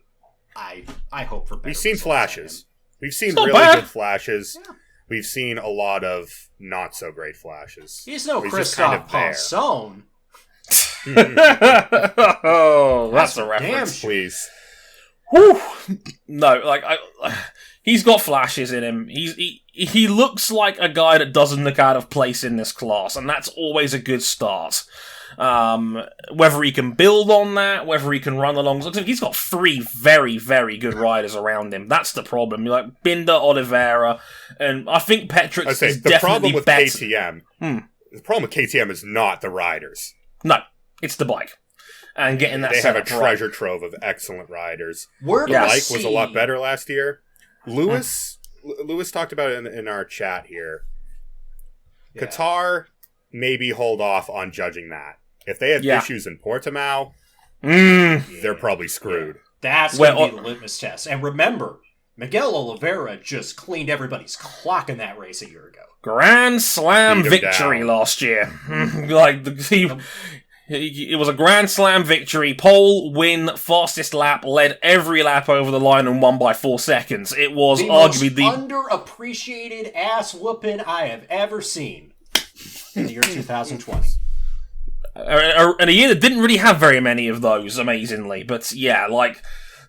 for better. We've seen flashes. We've seen really good flashes. Yeah. We've seen a lot of not so great flashes. He's no Christophe Paulson. Oh, that's a reference. Please. Whew. No, he's got flashes in him. He looks like a guy that doesn't look out of place in this class, and that's always a good start. Whether he can build on that, whether he can run along, he's got 3 very, very good riders around him. That's the problem. Like Binder, Oliveira, and I think Petrux is definitely problem with better. KTM. The problem with KTM is not the riders. No, it's the bike. And getting that they have a treasure trove of excellent riders. The bike was a lot better last year. Lewis talked about it in our chat here. Yeah. Qatar, maybe hold off on judging that. If they have issues in Portimao, they're probably screwed. That's going to be the litmus test. And remember, Miguel Oliveira just cleaned everybody's clock in that race a year ago. Grand Slam victory last year. It was a Grand Slam victory. Pole, win, fastest lap, led every lap over the line and won by 4 seconds. It was arguably the underappreciated ass whooping I have ever seen in the year 2020. And a year that didn't really have very many of those, amazingly. But yeah,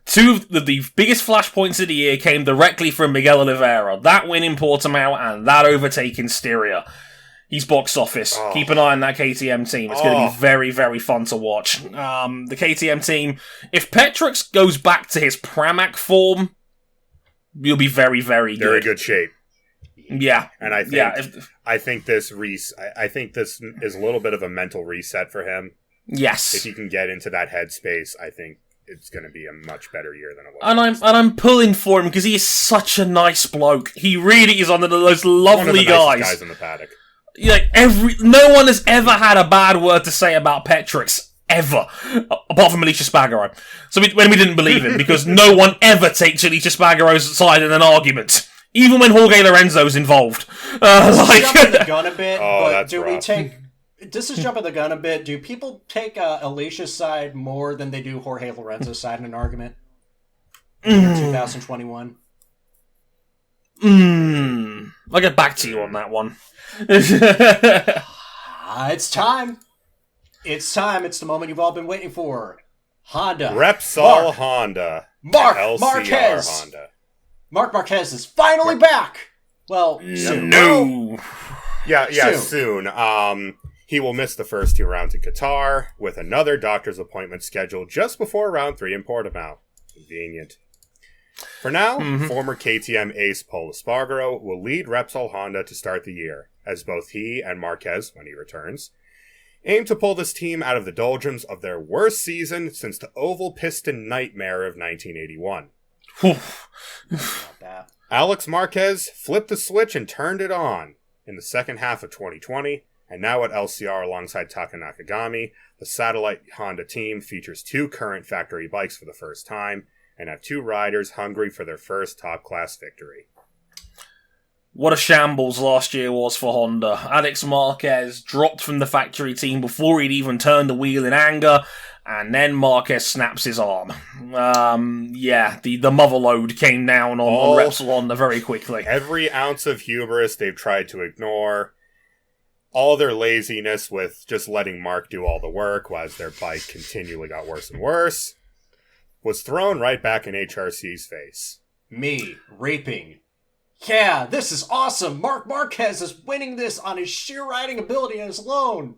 2 of the biggest flashpoints of the year came directly from Miguel Oliveira. That win in Portimao and that overtake in Styria. He's box office. Keep an eye on that KTM team. It's going to be very, very fun to watch. The KTM team, if Petrux goes back to his Pramac form, you'll be very, very good. They're in good shape. Yeah. And I think this is a little bit of a mental reset for him. Yes. If he can get into that headspace, I think it's going to be a much better year than it was. And I'm pulling for him because he is such a nice bloke. He really is one of the most lovely guys in the paddock. No one has ever had a bad word to say about Petrux, ever, apart from Alicia Espargaro. So when we didn't believe him, because no one ever takes Alicia Spargaro's side in an argument, even when Jorge Lorenzo's involved. Jumping the gun a bit, but do we take this is jumping the gun a bit. Do people take Alicia's side more than they do Jorge Lorenzo's side in an argument? In 2021? I'll get back to you on that one. It's time. It's time. It's the moment you've all been waiting for. Honda. Repsol Honda. Mark LCR Marquez. Honda. Mark Marquez is finally back. Well, soon. No. Yeah, soon. He will miss the first 2 rounds in Qatar, with another doctor's appointment scheduled just before round 3 in Portimao. Convenient. For now, former KTM ace Pol Espargaro will lead Repsol Honda to start the year, as both he and Marquez, when he returns, aim to pull this team out of the doldrums of their worst season since the oval piston nightmare of 1981. Alex Marquez flipped the switch and turned it on in the second half of 2020, and now at LCR alongside Taka Nakagami, the satellite Honda team features 2 current factory bikes for the first time, and have 2 riders hungry for their first top-class victory. What a shambles last year was for Honda. Alex Marquez dropped from the factory team before he'd even turned the wheel in anger, and then Marquez snaps his arm. The mother load came down on Repsol Honda very quickly. Every ounce of hubris they've tried to ignore, all their laziness with just letting Mark do all the work as their bike continually got worse and worse, was thrown right back in HRC's face. Me, raping. Yeah, this is awesome! Mark Marquez is winning this on his sheer riding ability and his alone!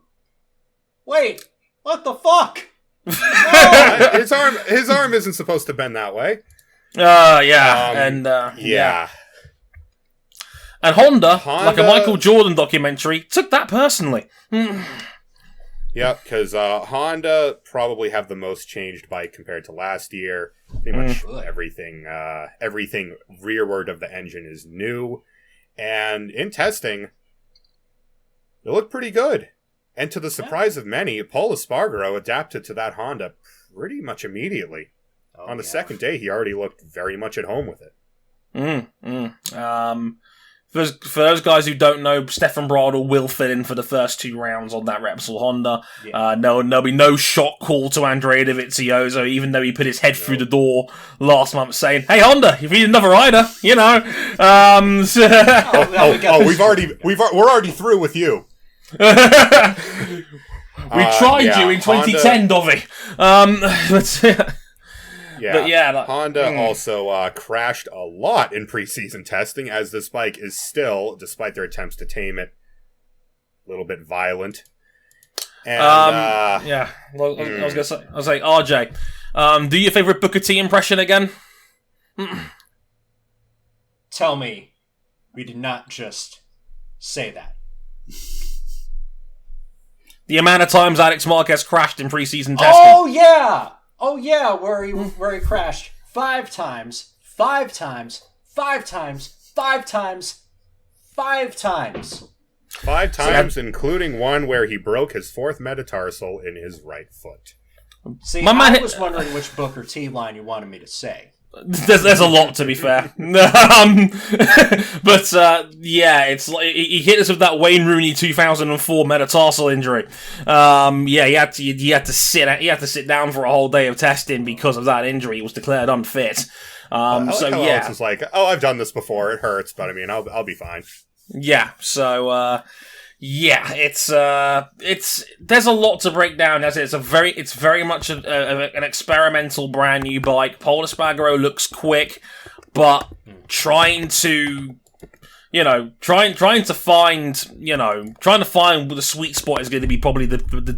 Wait, what the fuck? His arm isn't supposed to bend that way. And Honda, like a Michael Jordan documentary, took that personally. Yep, because Honda probably have the most changed bike compared to last year. Pretty much everything rearward of the engine is new. And in testing, they look pretty good. And to the surprise of many, Pol Espargaro adapted to that Honda pretty much immediately. On the second day, he already looked very much at home with it. For those guys who don't know, Stefan Bradl will fill in for the first 2 rounds on that Repsol Honda. Yeah. There'll be no shot call to Andrea Dovizioso, even though he put his head through the door last month saying, "Hey Honda, if you need another rider, you know." We're already through with you. We tried you in 2010, Dovey. Honda also crashed a lot in preseason testing, as this bike is still, despite their attempts to tame it, a little bit violent. And, I was like, RJ, do your favorite Booker T impression again? Tell me, we did not just say that. The amount of times Alex Marquez crashed in preseason testing. Oh yeah, where he crashed 5 times, 5 times, 5 times, 5 times, 5 times. 5 times, including one where he broke his 4th metatarsal in his right foot. See, I was wondering which Booker T line you wanted me to say. There's a lot, to be fair. It's like he hit us with that Wayne Rooney 2004 metatarsal injury. He had to sit down for a whole day of testing because of that injury. He was declared unfit. Alex was like, I've done this before. It hurts, but I mean, I'll be fine. Yeah. So. It's there's a lot to break down. It's very much an experimental brand new bike. Pol Espargaro looks quick, but trying to find the sweet spot is going to be probably the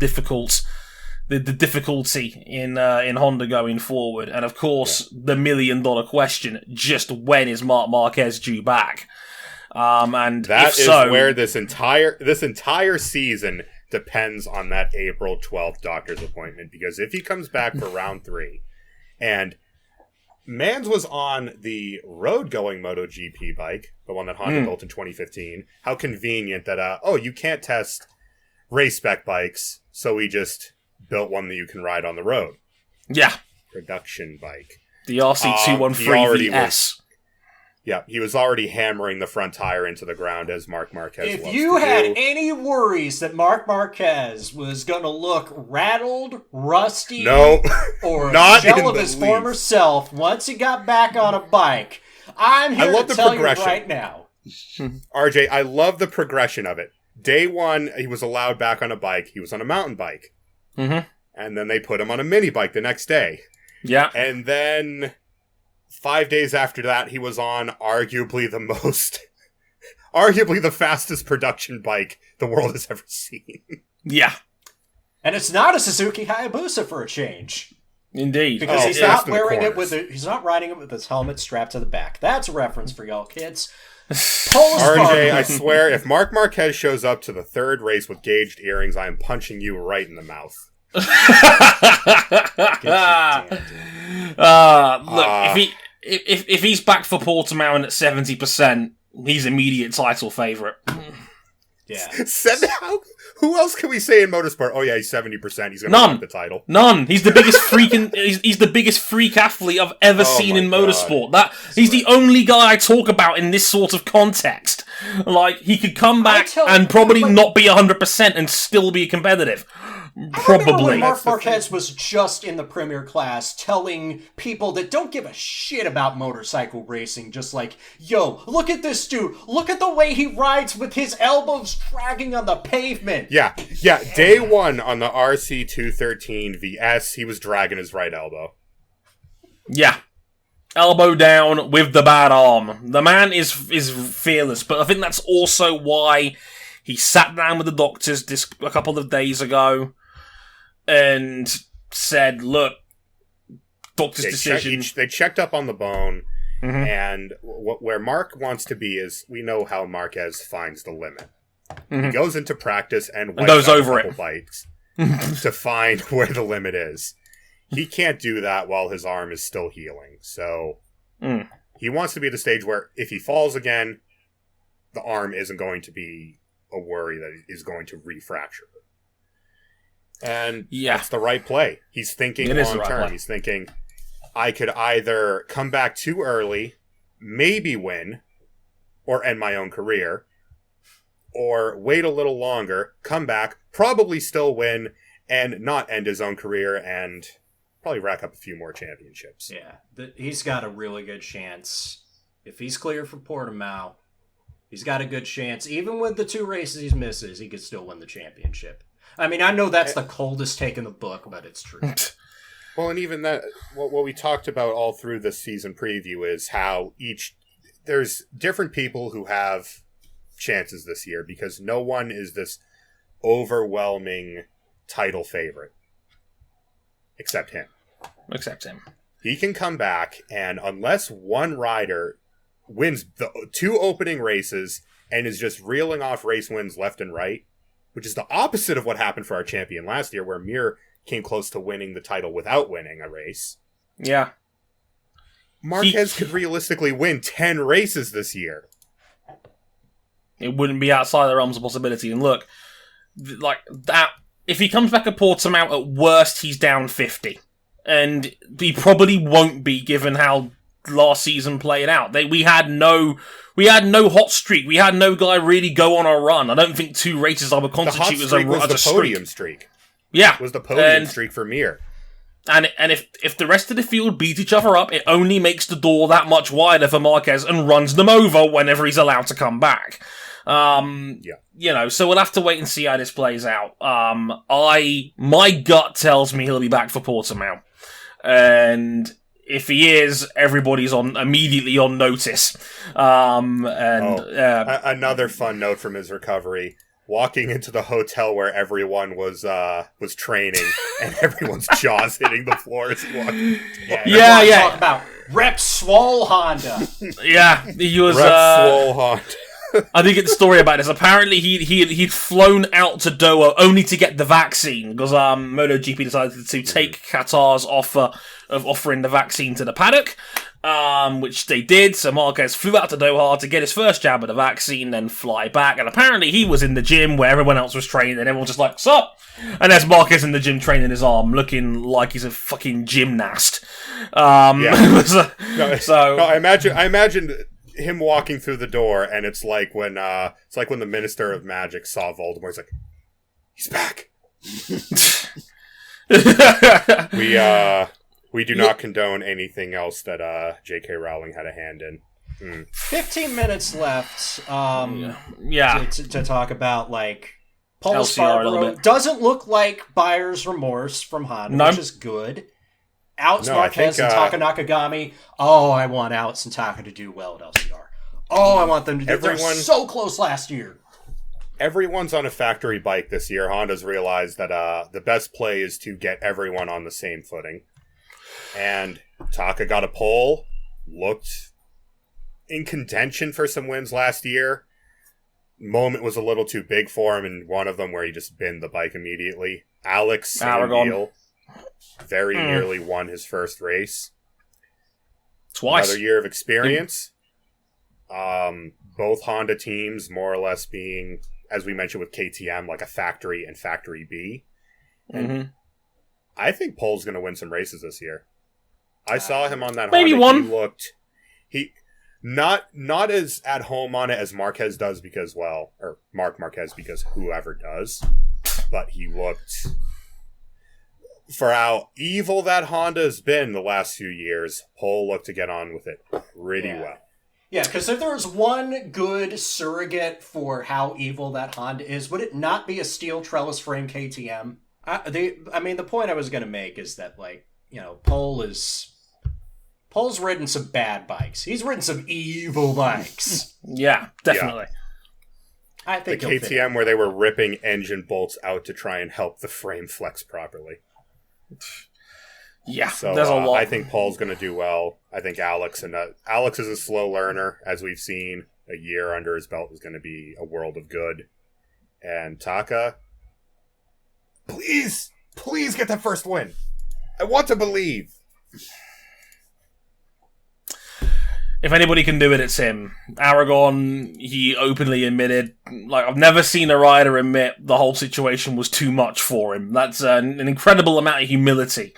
difficulty in Honda going forward. And of course, the $1 million question: just when is Marc Marquez due back? And that is where this entire season depends on that April 12th doctor's appointment, because if he comes back for round 3, and Mans was on the road-going MotoGP bike, the one that Honda built in 2015, how convenient that, you can't test race-spec bikes, so we just built one that you can ride on the road. Yeah. Production bike. The RC213 VS. Yeah, he was already hammering the front tire into the ground as Marc Marquez If loves you to had do. any worries that Marc Marquez was going to look rattled, rusty, No, or not shell in of the his least. former self once he got back on a bike, I'm here love to the tell progression. you right now. RJ, I love the progression of it. Day one, he was allowed back on a bike. He was on a mountain bike. Mm-hmm. And then they put him on a mini bike the next day. Yeah. And then 5 days after that, he was on arguably the fastest production bike the world has ever seen. Yeah. And it's not a Suzuki Hayabusa for a change. Indeed. Because he's fast not in the wearing it corners. he's not riding it with his helmet strapped to the back. That's a reference for y'all kids. Post RJ, I swear, if Marc Marquez shows up to the third race with gauged earrings, I am punching you right in the mouth. Look, if he's back for Portimao and at 70%, he's immediate title favourite. yeah. Who else can we say in motorsport? Oh yeah, he's 70%. He's going to None. win the title. None. He's the biggest he's the biggest freak athlete I've ever seen my in God. motorsport. He's the only guy I talk about in this sort of context. Like, he could come back and probably not be 100% and still be competitive. I remember Probably. when Marc That's the Marquez was just in the Premier class telling people that don't give a shit about motorcycle racing, just like, yo, look at this dude. Look at the way he rides with his elbows dragging on the pavement. Yeah. Day one on the RC213 VS, he was dragging his right elbow. Yeah. Elbow down with the bad arm. The man is fearless, but I think that's also why he sat down with the doctors a couple of days ago and said, look, doctor's decision. They checked up on the bone, Mhm. and where Mark wants to be is, we know how Marquez finds the limit. He Mhm. goes into practice and goes wipes out over a couple bikes to find where the limit is. He can't do that while his arm is still healing. So he wants to be at the stage where if he falls again, the arm isn't going to be a worry that is going to refracture. And that's the right play. He's thinking long term. He's thinking, I could either come back too early, maybe win, or end my own career, or wait a little longer, come back, probably still win, and not end his own career, and probably rack up a few more championships. Yeah, he's got a really good chance. If he's clear for Portimao, he's got a good chance. Even with the 2 races he misses, he could still win the championship. I mean, I know that's the coldest take in the book, but it's true. Well, and even that, what we talked about all through this season preview is how there's different people who have chances this year, because no one is this overwhelming title favorite. Except him. He can come back, and unless one rider wins the 2 opening races and is just reeling off race wins left and right, which is the opposite of what happened for our champion last year, where Mir came close to winning the title without winning a race. Yeah. Marquez could realistically win 10 races this year. It wouldn't be outside the realms of possibility. And look, like that, if he comes back at Portimao, at worst, he's down 50. And he probably won't be, given how last season played out. We had no hot streak. We had no guy really go on a run. I don't think 2 races I would constitute as a podium streak. Yeah. It was the podium streak for Mir. And if the rest of the field beat each other up, it only makes the door that much wider for Marquez and runs them over whenever he's allowed to come back. You know, so we'll have to wait and see how this plays out. My gut tells me he'll be back for Portimao. And if he is, everybody's immediately on notice. Another fun note from his recovery: walking into the hotel where everyone was training, and everyone's jaws hitting the floor as he walked. Yeah. Talk about Rep Swole Honda. Yeah, he was. Rep Swole Honda. I didn't get the story about this. Apparently, he'd flown out to Doha only to get the vaccine, because MotoGP decided to take Qatar's offer of offering the vaccine to the paddock, which they did. So Marquez flew out to Doha to get his first jab of the vaccine, then fly back. And apparently, he was in the gym where everyone else was training, and everyone was just like, "Sup?" And there's Marquez in the gym training his arm, looking like he's a fucking gymnast. I imagine. him walking through the door, and it's like when the Minister of Magic saw Voldemort. He's like, he's back. We do not condone anything else that J.K. Rowling had a hand in. 15 minutes left. Yeah. To talk about like Paul LCR a little Espargaro bit. doesn't look like buyer's remorse from Honda, which is good. Outs Marquez and Taka Nakagami. Oh, I want Outs and Taka to do well at LCR. Oh, I want them to do. They were so close last year. Everyone's on a factory bike this year. Honda's realized that the best play is to get everyone on the same footing. And Taka got a pole, looked in contention for some wins last year. Moment was a little too big for him, and one of them where he just binned the bike immediately. Alex, same deal. Very nearly won his first race. Twice. Another year of experience. Both Honda teams more or less being, as we mentioned with KTM, like a factory and factory B. And I think Pole's going to win some races this year. I saw him on that maybe Honda. one. He not as at home on it as Marquez does because, well, or Mark Marquez because whoever does, but he looked, for how evil that Honda has been the last few years, Pole looked to get on with it pretty well. Yeah, because if there was one good surrogate for how evil that Honda is, would it not be a steel trellis frame KTM? The point I was going to make is that, like, you know, Pole's ridden some bad bikes. He's ridden some evil bikes. Yeah, definitely. Yeah. I think the KTM where they were ripping engine bolts out to try and help the frame flex properly. Yeah, so there's a lot. I think Paul's going to do well. I think Alex is a slow learner, as we've seen. A year under his belt is going to be a world of good. And Taka, please get that first win. I want to believe. If anybody can do it, it's him. Aragon, he openly admitted, like, I've never seen a rider admit the whole situation was too much for him. That's an incredible amount of humility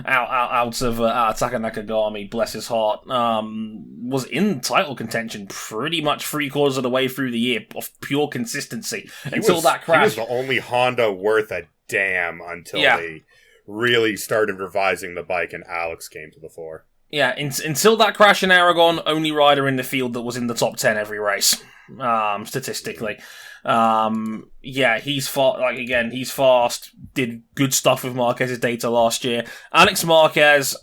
out of Taka Nakagami, bless his heart. Was in title contention pretty much 3/4 of the way through the year of pure consistency until that crash. He was the only Honda worth a damn until they really started revising the bike and Alex came to the fore. Yeah, until that crash in Aragon, only rider in the field that was in the top 10 every race, statistically. He's he's fast, did good stuff with Marquez's data last year. Alex Marquez,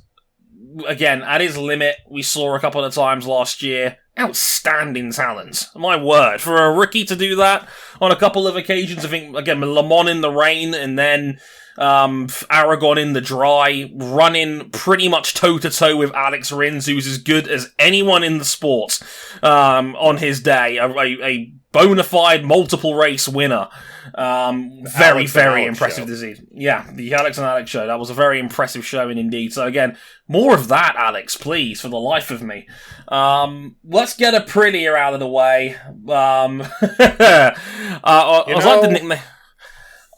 again, at his limit, we saw a couple of times last year, outstanding talent. My word, for a rookie to do that on a couple of occasions, I think, again, Le Mans in the rain, and then Aragon in the dry, running pretty much toe-to-toe with Alex Rins, who's as good as anyone in the sport on his day. A bona fide multiple race winner. Very, very impressive disease. Yeah, the Alex and Alex show. That was a very impressive showing indeed. So again, more of that, Alex, please, for the life of me. Let's get Aprilia out of the way.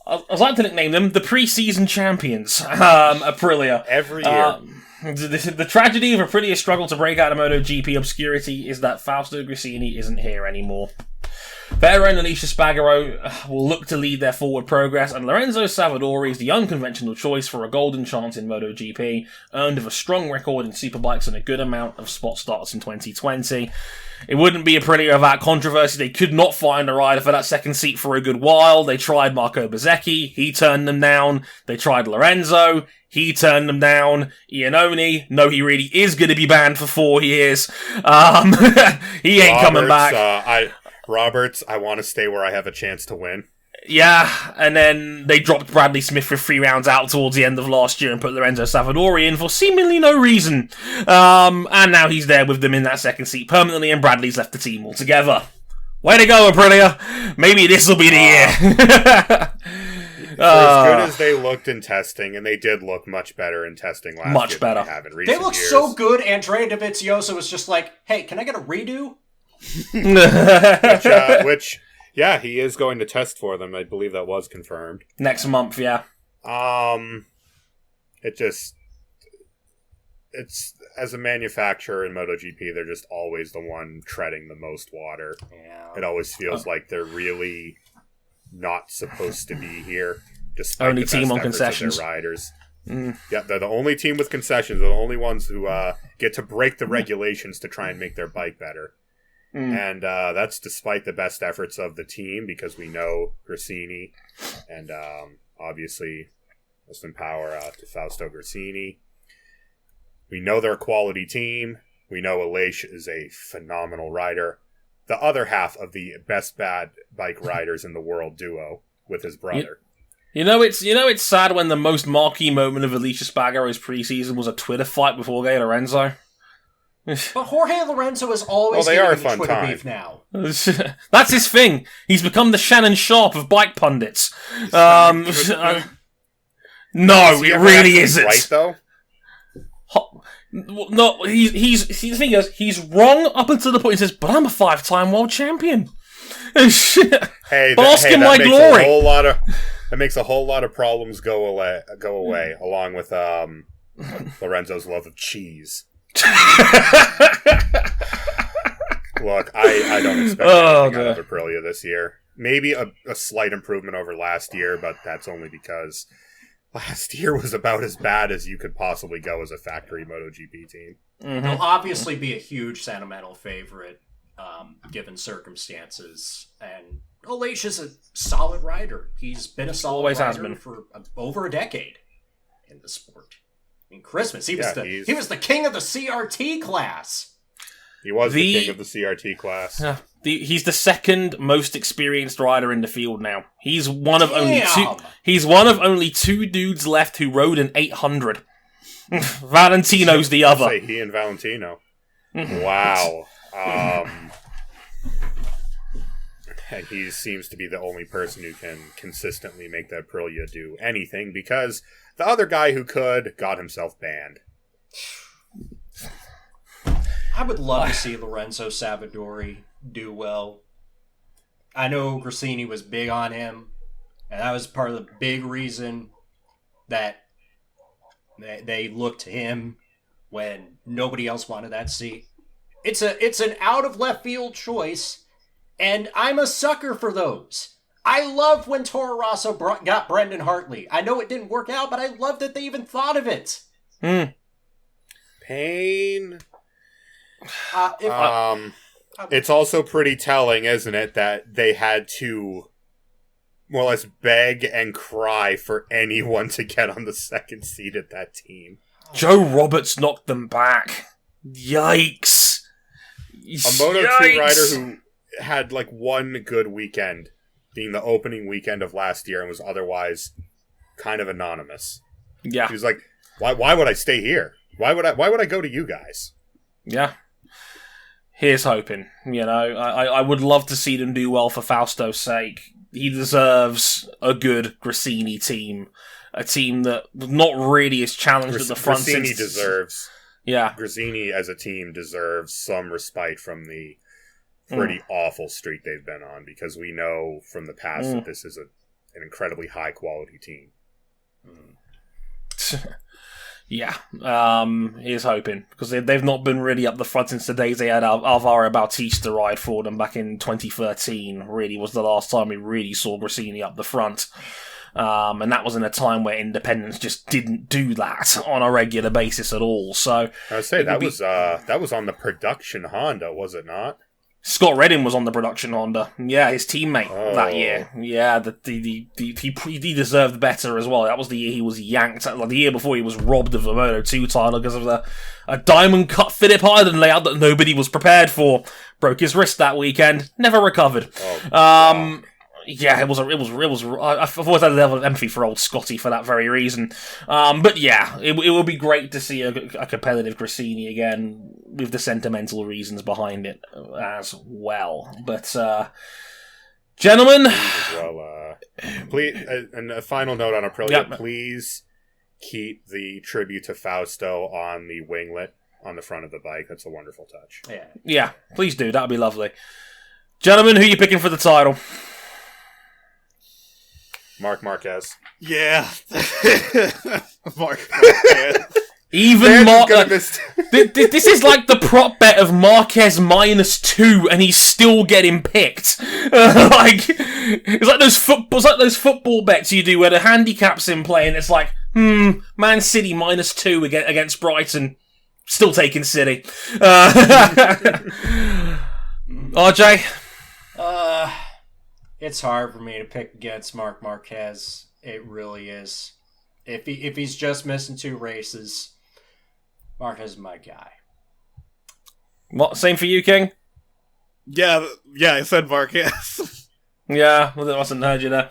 I'd like to nickname them the pre-season champions, Aprilia. Every year. The tragedy of Aprilia's struggle to break out of MotoGP obscurity is that Fausto Grissini isn't here anymore. Vero and Alicia Espargaro will look to lead their forward progress, and Lorenzo Savadori is the unconventional choice for a golden chance in MotoGP, earned with a strong record in superbikes and a good amount of spot starts in 2020. It wouldn't be Aprilia without controversy. They could not find a rider for that second seat for a good while. They tried Marco Bezzecchi. He turned them down. They tried Lorenzo. He turned them down. Iannone, no, he really is going to be banned for 4 years. He ain't coming back. Roberts, I want to stay where I have a chance to win. Yeah, and then they dropped Bradley Smith for 3 rounds out towards the end of last year and put Lorenzo Savadori in for seemingly no reason. And now he's there with them in that second seat permanently, and Bradley's left the team altogether. Way to go, Aprilia! Maybe this will be the year. For as good as they looked in testing, and they did look much better in testing last year. Much better. Than they have in recent They looked years. so good, Andrea Dovizioso was just like, hey, can I get a redo? Which, yeah, he is going to test for them. I believe that was confirmed. Next month, yeah. it's as a manufacturer in MotoGP, they're just always the one treading the most water. Yeah. It always feels like they're really not supposed to be here. Despite Only the team best on efforts concessions. of their riders. Yeah, they're the only team with concessions. They're the only ones who get to break the regulations to try and make their bike better. And that's despite the best efforts of the team, because we know Gresini and obviously most in power to Fausto Gresini. We know they're a quality team. We know Aleix is a phenomenal rider. The other half of the best bad bike riders in the world duo with his brother. It's sad when the most marquee moment of Aleix Espargaro's preseason was a Twitter fight with Jorge Lorenzo. But Jorge Lorenzo is always they are getting a the fun Twitter time. beef now. That's his thing. He's become the Shannon Sharp of bike pundits. No, it really isn't. Right, though? No, he's the thing is, he's wrong up until the point he says, but I'm a 5-time world champion. Hey, Bask in that my makes glory. That makes a whole lot of problems go away, along with Lorenzo's love of cheese. Look, I don't expect anything out of Aprilia this year. Maybe a slight improvement over last year, but that's only because last year was about as bad as you could possibly go as a factory MotoGP team. They'll obviously be a huge sentimental favorite, given circumstances. And Aleix is a solid rider. He's been a solid Always has rider been. for over a decade in the sport. In Christmas, he was he's- he was the king of the CRT class. He was the king of the CRT class. He's the second most experienced rider in the field now. He's one of only two. Damn. He's one of only two dudes left who rode an 800. Valentino's the other. Say he and Valentino. Wow. And he seems to be the only person who can consistently make that Aprilia do anything, because the other guy who could got himself banned. I would love to see Lorenzo Savadori do well. I know Gresini was big on him, and that was part of the big reason that they looked to him when nobody else wanted that seat. It's an out of left field choice, and I'm a sucker for those. I love when Toro Rosso got Brendan Hartley. I know it didn't work out, but I love that they even thought of it. Pain. It's also pretty telling, isn't it, that they had to more or less beg and cry for anyone to get on the second seat at that team. Joe Roberts knocked them back. Yikes. A Moto2 rider who had like one good weekend, being the opening weekend of last year, and was otherwise kind of anonymous. Yeah. He was like, why would I stay here? Why would I go to you guys? Yeah. Here's hoping. I would love to see them do well for Fausto's sake. He deserves a good Gresini team. A team that not really is challenged at the front. Gresini deserves. Yeah. Gresini as a team deserves some respite from the pretty awful streak they've been on, because we know from the past that this is an incredibly high quality team. Yeah, here's hoping, because they've not been really up the front since the days they had Alvaro Bautista ride for them back in 2013. Really was the last time we really saw Gresini up the front, and that was in a time where independents just didn't do that on a regular basis at all. So I would say that was on the production Honda, was it not? Scott Redding was on the production Honda. Yeah, his teammate that year. Yeah, he deserved better as well. That was the year he was yanked. Like the year before, he was robbed of the Moto2 title because of a diamond cut Phillip Island layout that nobody was prepared for. Broke his wrist that weekend. Never recovered. Yeah, I've always had a level of empathy for old Scotty for that very reason. But yeah, it will be great to see a competitive Gresini again, with the sentimental reasons behind it as well. But, gentlemen... Please, and a final note on Aprilia, please keep the tribute to Fausto on the winglet on the front of the bike. That's a wonderful touch. Yeah, please do. That'd be lovely. Gentlemen, who are you picking for the title? Marc Marquez. Yeah. Marc Marquez. Even Marquez. this is like the prop bet of Marquez -2, and he's still getting picked. It's like those football bets you do where the handicap's in play, and it's like, Man City -2 against Brighton, still taking City. RJ, it's hard for me to pick against Marc Marquez. It really is. If he's just missing 2 races, Marquez is my guy. What? Same for you, King? Yeah, I said Marquez. Yeah, well, I mustn't heard you there.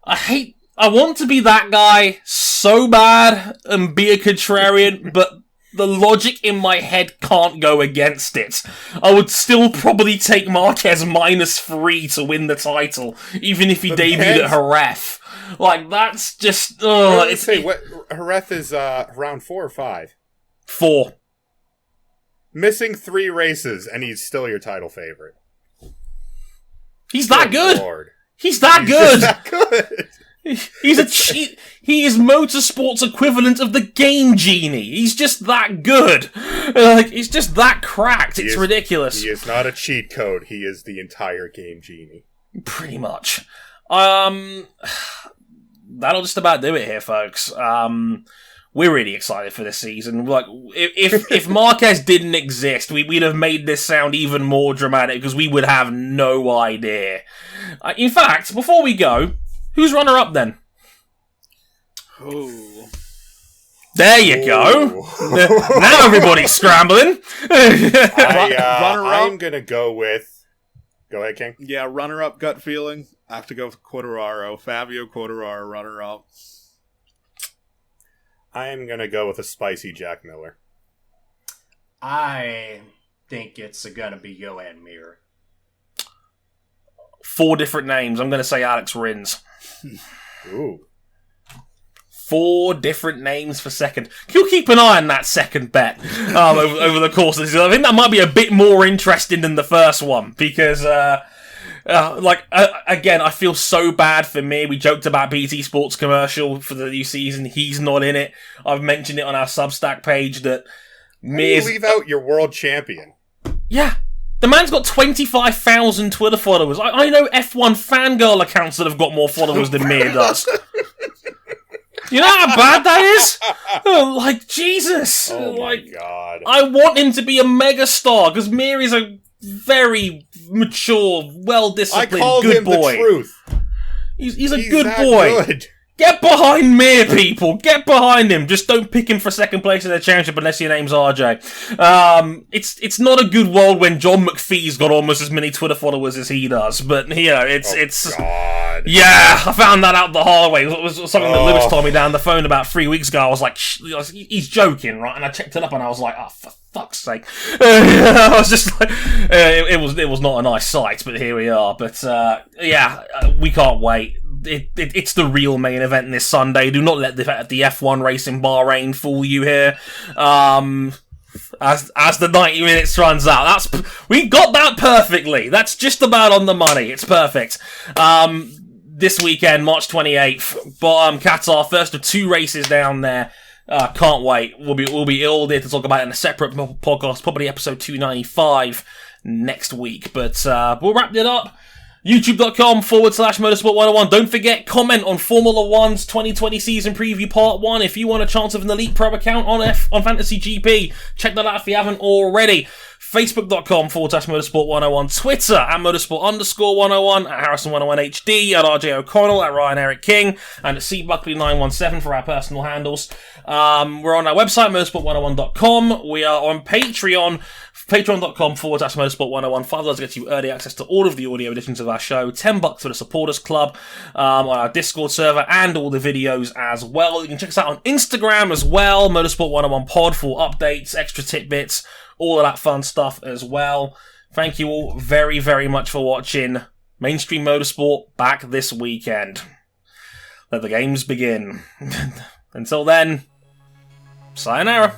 I want to be that guy so bad and be a contrarian, but the logic in my head can't go against it. I would still probably take Marquez -3 to win the title, even if he debuted at Jerez. Like, that's just... Jerez is round 4 or 5? 4. Missing 3 races, and he's still your title favorite. He's that good! Lord. He's that good! That good! He is motorsport's equivalent of the Game Genie. He's just that good. He's just that cracked. It's ridiculous. He is not a cheat code. He is the entire Game Genie. Pretty much. That'll just about do it here, folks. We're really excited for this season. Like, if Marquez didn't exist, we'd have made this sound even more dramatic because we would have no idea. In fact, before we go, who's runner-up then? Oh. There you go. Now everybody's scrambling. I'm going to go with... Go ahead, King. Yeah, runner-up gut feeling. I have to go with Quartararo. Fabio Quartararo, runner-up. I am going to go with a spicy Jack Miller. I think it's going to be Johan Mir. 4 different names. I'm going to say Alex Rins. Ooh. 4 different names for second. You'll keep an eye on that second bet over the course of this. I think that might be a bit more interesting than the first one because, again, I feel so bad for Mir. We joked about BT Sports commercial for the new season. He's not in it. I've mentioned it on our Substack page that Mir's... leave out your world champion. Yeah. The man's got 25,000 Twitter followers. I know F1 fangirl accounts that have got more followers than Mir does. You know how bad that is? Jesus. Oh my god. I want him to be a megastar, because Mir is a very mature, well-disciplined, good boy. I called him the truth. He's a good boy. Good. Get behind Mir, people. Get behind him. Just don't pick him for second place in the championship unless your name's RJ. It's not a good world when John McPhee's got almost as many Twitter followers as he does. But, you know, it's... God. Yeah, I found that out the hard way. It was something that Lewis told me down the phone about 3 weeks ago. I was like, he's joking, right? And I checked it up and I was like, oh, for fuck's sake. I was just like... It was not a nice sight, but here we are. But, we can't wait. It's the real main event this Sunday. Do not let the F1 race in Bahrain fool you here. As the 90 minutes runs out, we got that perfectly. That's just about on the money. It's perfect. This weekend, March 28th, Qatar, first of 2 races down there. Can't wait. We'll be all there to talk about it in a separate podcast, probably episode 295 next week. But we'll wrap it up. YouTube.com/Motorsport101. Don't forget, comment on Formula One's 2020 season preview part 1 if you want a chance of an Elite Pro account on Fantasy GP. Check that out if you haven't already. Facebook.com/Motorsport101. Twitter @Motorsport_101, @Harrison101HD, @RJ O'Connell, @Ryan Eric King, and @CBuckley917 for our personal handles. We're on our website, motorsport101.com. We are on Patreon. Patreon.com/Motorsport101. $5 gets you early access to all of the audio editions of our show. $10 for the supporters club on our Discord server and all the videos as well. You can check us out on Instagram as well. Motorsport101 Pod for updates, extra tidbits, all of that fun stuff as well. Thank you all very, very much for watching. Mainstream Motorsport back this weekend. Let the games begin. Until then, sayonara.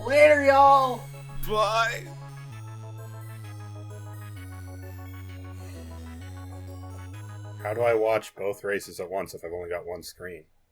Later, y'all. Bye. How do I watch both races at once if I've only got one screen?